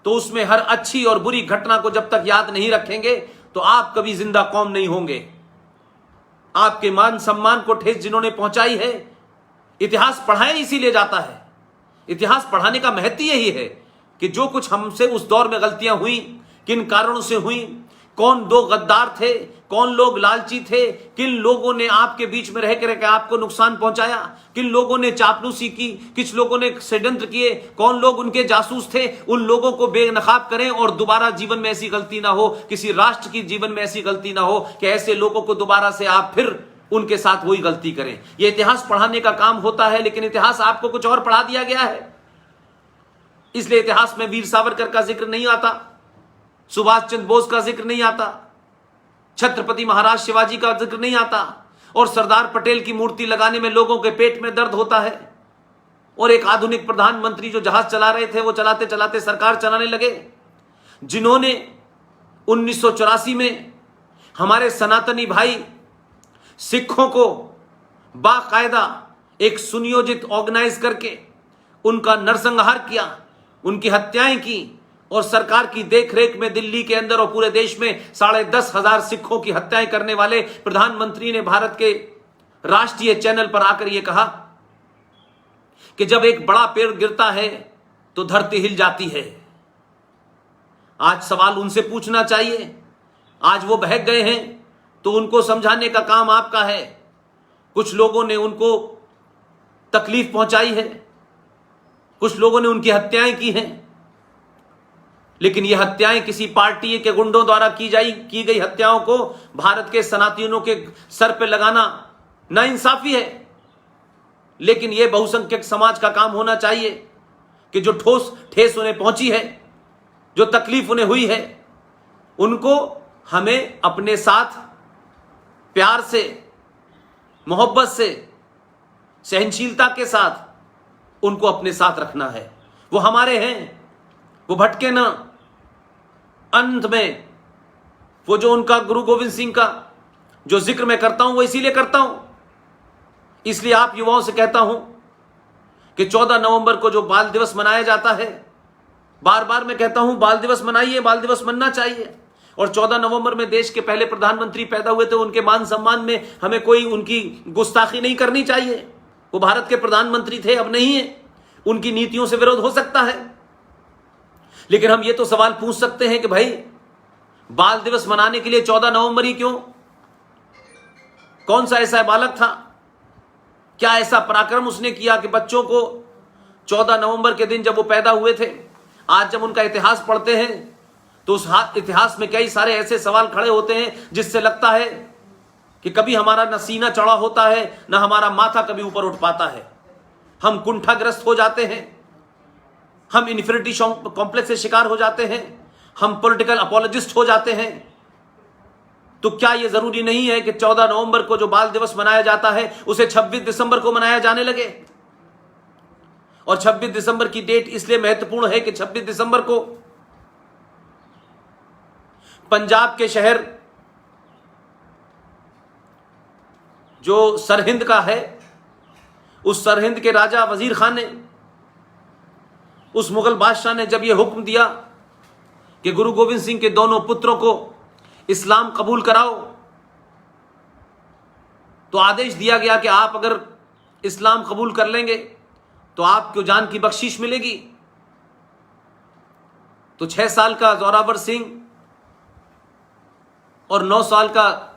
तो उसमें हर अच्छी और बुरी घटना को जब तक याद नहीं रखेंगे तो आप कभी जिंदा कौम नहीं होंगे। आपके मान सम्मान को ठेस जिन्होंने पहुंचाई है, इतिहास पढ़ाया इसीलिए जाता है। इतिहास पढ़ाने का महत्व यही है कि जो कुछ हमसे उस दौर में गलतियां हुई, किन कारणों से हुई, कौन दो गद्दार थे, कौन लोग लालची थे, किन लोगों ने आपके बीच में रह कर आपको नुकसान पहुंचाया, किन लोगों ने चापलूसी की, किस लोगों ने षड्यंत्र किए, कौन लोग उनके जासूस थे, उन लोगों को बेनकाब करें और दोबारा जीवन में ऐसी गलती ना हो, किसी राष्ट्र की जीवन में ऐसी गलती ना हो कि ऐसे लोगों को दोबारा से आप फिर उनके साथ वही गलती करें। यह इतिहास पढ़ाने का काम होता है, लेकिन इतिहास आपको कुछ और पढ़ा दिया गया है। इसलिए इतिहास में वीर सावरकर का जिक्र नहीं आता, सुभाष चंद्र बोस का जिक्र नहीं आता, छत्रपति महाराज शिवाजी का जिक्र नहीं आता, और सरदार पटेल की मूर्ति लगाने में लोगों के पेट में दर्द होता है। और एक आधुनिक प्रधानमंत्री जो जहाज चला रहे थे, वो चलाते चलाते सरकार चलाने लगे, जिन्होंने 1984 में हमारे सनातनी भाई सिखों को बाकायदा एक सुनियोजित ऑर्गेनाइज करके उनका नरसंहार किया, उनकी हत्याएं की, और सरकार की देखरेख में दिल्ली के अंदर और पूरे देश में 10,500 सिखों की हत्याएं करने वाले प्रधानमंत्री ने भारत के राष्ट्रीय चैनल पर आकर यह कहा कि जब एक बड़ा पेड़ गिरता है तो धरती हिल जाती है। आज सवाल उनसे पूछना चाहिए। आज वो बहक गए हैं तो उनको समझाने का काम आपका है। कुछ लोगों ने उनको तकलीफ पहुंचाई है, कुछ लोगों ने उनकी हत्याएं की हैं, लेकिन ये हत्याएं किसी पार्टी के गुंडों द्वारा की गई हत्याओं को भारत के सनातनियों के सर पे लगाना नाइंसाफी है। लेकिन यह बहुसंख्यक समाज का काम होना चाहिए कि जो ठेस उन्हें पहुंची है, जो तकलीफ उन्हें हुई है, उनको हमें अपने साथ प्यार से, मोहब्बत से, सहनशीलता के साथ उनको अपने साथ रखना है। वो हमारे हैं, वो भटके ना। अंत में वो जो उनका गुरु गोविंद सिंह का जो जिक्र मैं करता हूं, वो इसीलिए करता हूं, इसलिए आप युवाओं से कहता हूं कि 14 नवंबर को जो बाल दिवस मनाया जाता है, बार बार मैं कहता हूं बाल दिवस मनाइए, बाल दिवस मनना चाहिए। और 14 नवंबर में देश के पहले प्रधानमंत्री पैदा हुए थे, उनके मान सम्मान में हमें कोई उनकी गुस्ताखी नहीं करनी चाहिए। वो भारत के प्रधानमंत्री थे, अब नहीं है, उनकी नीतियों से विरोध हो सकता है, लेकिन हम ये तो सवाल पूछ सकते हैं कि भाई बाल दिवस मनाने के लिए 14 नवंबर ही क्यों? कौन सा ऐसा बालक था, क्या ऐसा पराक्रम उसने किया कि बच्चों को 14 नवंबर के दिन जब वो पैदा हुए थे, आज जब उनका इतिहास पढ़ते हैं तो उस इतिहास में कई सारे ऐसे सवाल खड़े होते हैं जिससे लगता है कि कभी हमारा न सीना चढ़ा होता है, न हमारा माथा कभी ऊपर उठ पाता है। हम कुंठाग्रस्त हो जाते हैं, हम इन्फिनिटी कॉम्प्लेक्स से शिकार हो जाते हैं, हम पॉलिटिकल अपॉलोजिस्ट हो जाते हैं। तो क्या यह जरूरी नहीं है कि 14 नवंबर को जो बाल दिवस मनाया जाता है उसे 26 दिसंबर को मनाया जाने लगे? और 26 दिसंबर की डेट इसलिए महत्वपूर्ण है कि 26 दिसंबर को पंजाब के शहर जो सरहिंद का है, उस सरहिंद के राजा वजीर खान ने, उस मुगल बादशाह ने जब यह हुक्म दिया कि गुरु गोविंद सिंह के दोनों पुत्रों को इस्लाम कबूल कराओ, तो आदेश दिया गया कि आप अगर इस्लाम कबूल कर लेंगे तो आपको जान की बख्शिश मिलेगी। तो 6 साल का जोरावर सिंह और 9 साल का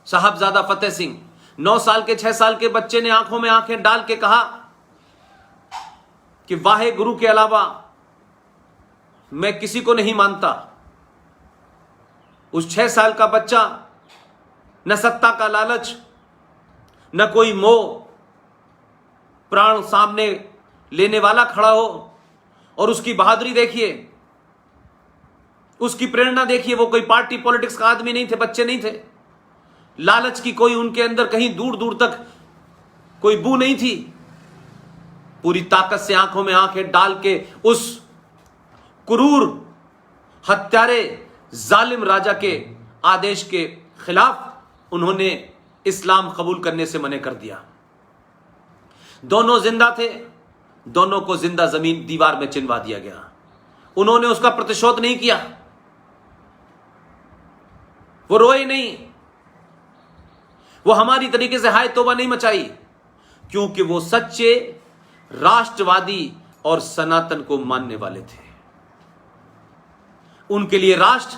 साहबजादा फतेह सिंह, 9 साल के 6 साल के बच्चे ने आंखों में आंखें डाल के कहा कि वाहे गुरु के अलावा मैं किसी को नहीं मानता। उस 6 साल का बच्चा, न सत्ता का लालच, न कोई मोह, प्राण सामने लेने वाला खड़ा हो, और उसकी बहादुरी देखिए, उसकी प्रेरणा देखिए। वो कोई पार्टी पॉलिटिक्स का आदमी नहीं थे, बच्चे नहीं थे, लालच की कोई उनके अंदर कहीं दूर दूर तक कोई बू नहीं थी। पूरी ताकत से आंखों में आंखें डाल के उस क्रूर हत्यारे जालिम राजा के आदेश के खिलाफ उन्होंने इस्लाम कबूल करने से मना कर दिया। दोनों जिंदा थे, दोनों को जिंदा जमीन दीवार में चिनवा दिया गया। उन्होंने उसका प्रतिशोध नहीं किया, वो रोए नहीं, वो हमारी तरीके से हाय तौबा नहीं मचाई, क्योंकि वो सच्चे राष्ट्रवादी और सनातन को मानने वाले थे। उनके लिए राष्ट्र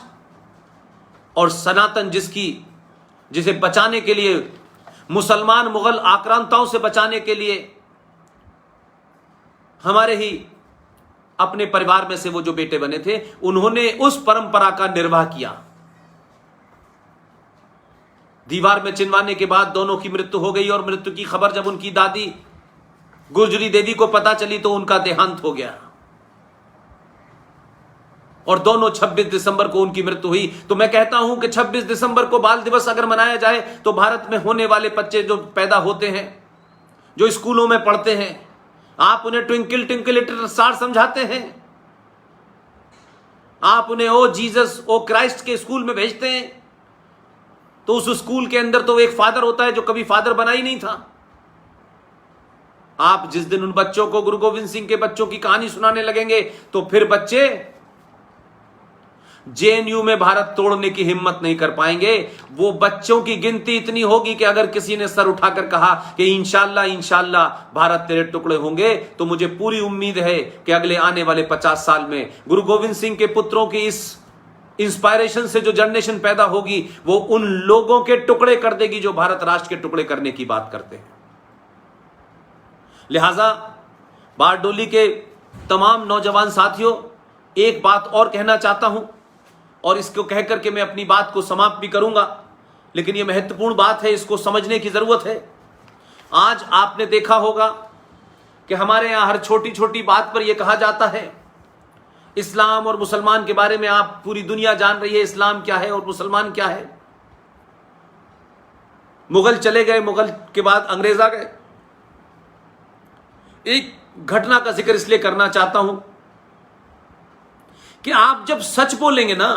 और सनातन जिसे बचाने के लिए, मुसलमान मुगल आक्रांताओं से बचाने के लिए, हमारे ही अपने परिवार में से वो जो बेटे बने थे, उन्होंने उस परंपरा का निर्वाह किया। दीवार में चिनवाने के बाद दोनों की मृत्यु हो गई, और मृत्यु की खबर जब उनकी दादी गुर्जरी देवी को पता चली तो उनका देहांत हो गया, और दोनों 26 दिसंबर को उनकी मृत्यु हुई। तो मैं कहता हूं कि 26 दिसंबर को बाल दिवस अगर मनाया जाए तो भारत में होने वाले बच्चे जो पैदा होते हैं, जो स्कूलों में पढ़ते हैं, आप उन्हें ट्विंकल ट्विंकल लिटिल स्टार समझाते हैं, आप उन्हें ओ जीसस ओ क्राइस्ट के स्कूल में भेजते हैं, तो उस स्कूल के अंदर तो एक फादर होता है जो कभी फादर बना ही नहीं था। आप जिस दिन उन बच्चों को गुरु गोविंद सिंह के बच्चों की कहानी सुनाने लगेंगे तो फिर बच्चे जेएनयू में भारत तोड़ने की हिम्मत नहीं कर पाएंगे। वो बच्चों की गिनती इतनी होगी कि अगर किसी ने सर उठाकर कहा कि इंशाल्लाह इंशाल्लाह भारत तेरे टुकड़े होंगे, तो मुझे पूरी उम्मीद है कि अगले आने वाले 50 साल में गुरु गोविंद सिंह के पुत्रों की इस इंस्पायरेशन से जो जनरेशन पैदा होगी, वो उन लोगों के टुकड़े कर देगी जो भारत राष्ट्र के टुकड़े करने की बात करते हैं। लिहाजा बारडोली के तमाम नौजवान साथियों, एक बात और कहना चाहता हूं, और इसको कहकर के मैं अपनी बात को समाप्त भी करूंगा, लेकिन यह महत्वपूर्ण बात है, इसको समझने की जरूरत है। आज आपने देखा होगा कि हमारे यहां हर छोटी छोटी बात पर यह कहा जाता है, इस्लाम और मुसलमान के बारे में आप पूरी दुनिया जान रही है इस्लाम क्या है और मुसलमान क्या है। मुगल चले गए, मुगल के बाद अंग्रेज आ गए। एक घटना का जिक्र इसलिए करना चाहता हूं कि आप जब सच बोलेंगे ना,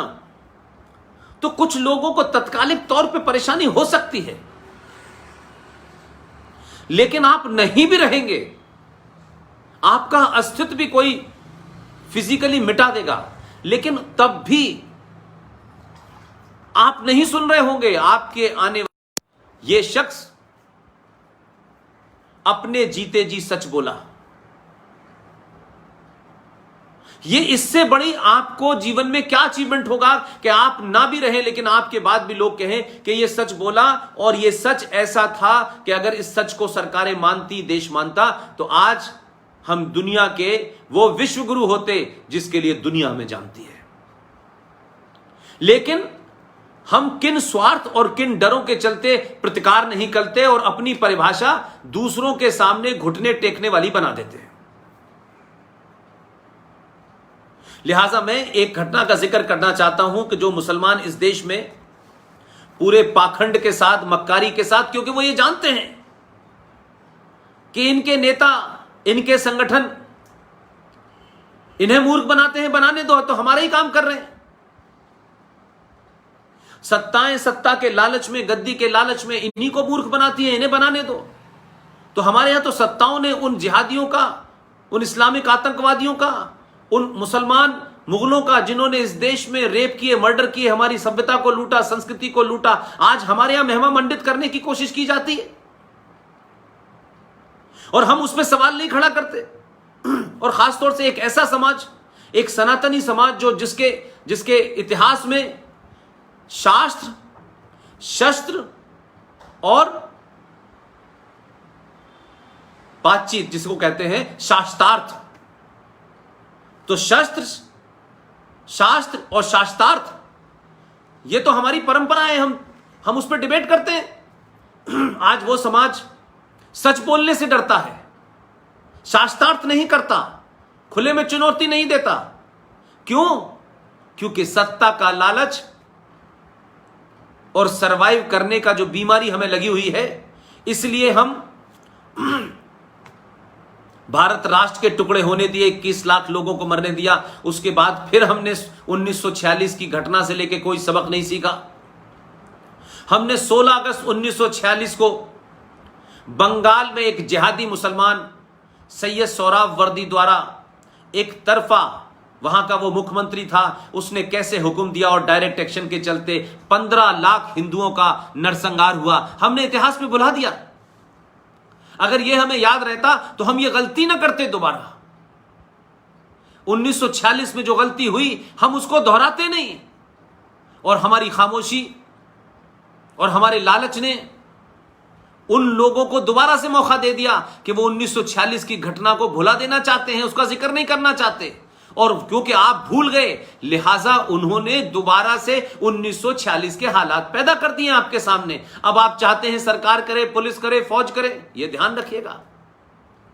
तो कुछ लोगों को तत्कालिक तौर पे परेशानी हो सकती है, लेकिन आप नहीं भी रहेंगे, आपका अस्तित्व भी कोई फिजिकली मिटा देगा, लेकिन तब भी आप नहीं सुन रहे होंगे। आपके आने वाले ये शख्स अपने जीते जी सच बोला। ये इससे बड़ी आपको जीवन में क्या अचीवमेंट होगा कि आप ना भी रहें, लेकिन आपके बाद भी लोग कहें कि ये सच बोला, और ये सच ऐसा था कि अगर इस सच को सरकारें मानती, देश मानता, तो आज हम दुनिया के वो विश्व गुरु होते जिसके लिए दुनिया हमें जानती है। लेकिन हम किन स्वार्थ और किन डरों के चलते प्रतिकार नहीं करते और अपनी परिभाषा दूसरों के सामने घुटने टेकने वाली बना देते हैं। लिहाजा मैं एक घटना का जिक्र करना चाहता हूं कि जो मुसलमान इस देश में पूरे पाखंड के साथ, मक्कारी के साथ, क्योंकि वो ये जानते हैं कि इनके नेता, इनके संगठन इन्हें मूर्ख बनाते हैं, बनाने दो, तो हमारा ही काम कर रहे हैं। सत्ताएं सत्ता के लालच में, गद्दी के लालच में इन्हीं को मूर्ख बनाती है, इन्हें बनाने दो। तो हमारे यहां तो सत्ताओं ने उन जिहादियों का, उन इस्लामिक आतंकवादियों का, उन मुसलमान मुगलों का जिन्होंने इस देश में रेप किए, मर्डर किए, हमारी सभ्यता को लूटा, संस्कृति को लूटा, आज हमारे यहां महिमा मंडित करने की कोशिश की जाती है और हम उसमें सवाल नहीं खड़ा करते। और खासतौर से एक ऐसा समाज, एक सनातनी समाज जो जिसके इतिहास में शास्त्र, शस्त्र और बातचीत, जिसको कहते हैं शास्त्रार्थ, तो शास्त्र और शास्त्रार्थ ये तो हमारी परंपरा है, हम उस पर डिबेट करते हैं। आज वो समाज सच बोलने से डरता है, शास्त्रार्थ नहीं करता, खुले में चुनौती नहीं देता। क्यों? क्योंकि सत्ता का लालच और सरवाइव करने का जो बीमारी हमें लगी हुई है, इसलिए हम भारत राष्ट्र के टुकड़े होने दिए, 21 लाख लोगों को मरने दिया। उसके बाद फिर हमने 1946 की घटना से लेकर कोई सबक नहीं सीखा। हमने 16 अगस्त 1946 को बंगाल में एक जिहादी मुसलमान सैयद सोहरावर्दी द्वारा एक तरफा, वहां का वो मुख्यमंत्री था, उसने कैसे हुक्म दिया और डायरेक्ट एक्शन के चलते 15 लाख हिंदुओं का नरसंहार हुआ। हमने इतिहास में भुला दिया। अगर ये हमें याद रहता तो हम ये गलती ना करते दोबारा। 1946 में जो गलती हुई हम उसको दोहराते नहीं, और हमारी खामोशी और हमारे लालच ने उन लोगों को दोबारा से मौका दे दिया कि वो 1946 की घटना को भुला देना चाहते हैं, उसका जिक्र नहीं करना चाहते। और क्योंकि आप भूल गए, लिहाजा उन्होंने दोबारा से 1946 के हालात पैदा कर दिए आपके सामने। अब आप चाहते हैं सरकार करे, पुलिस करे, फौज करे। यह ध्यान रखिएगा।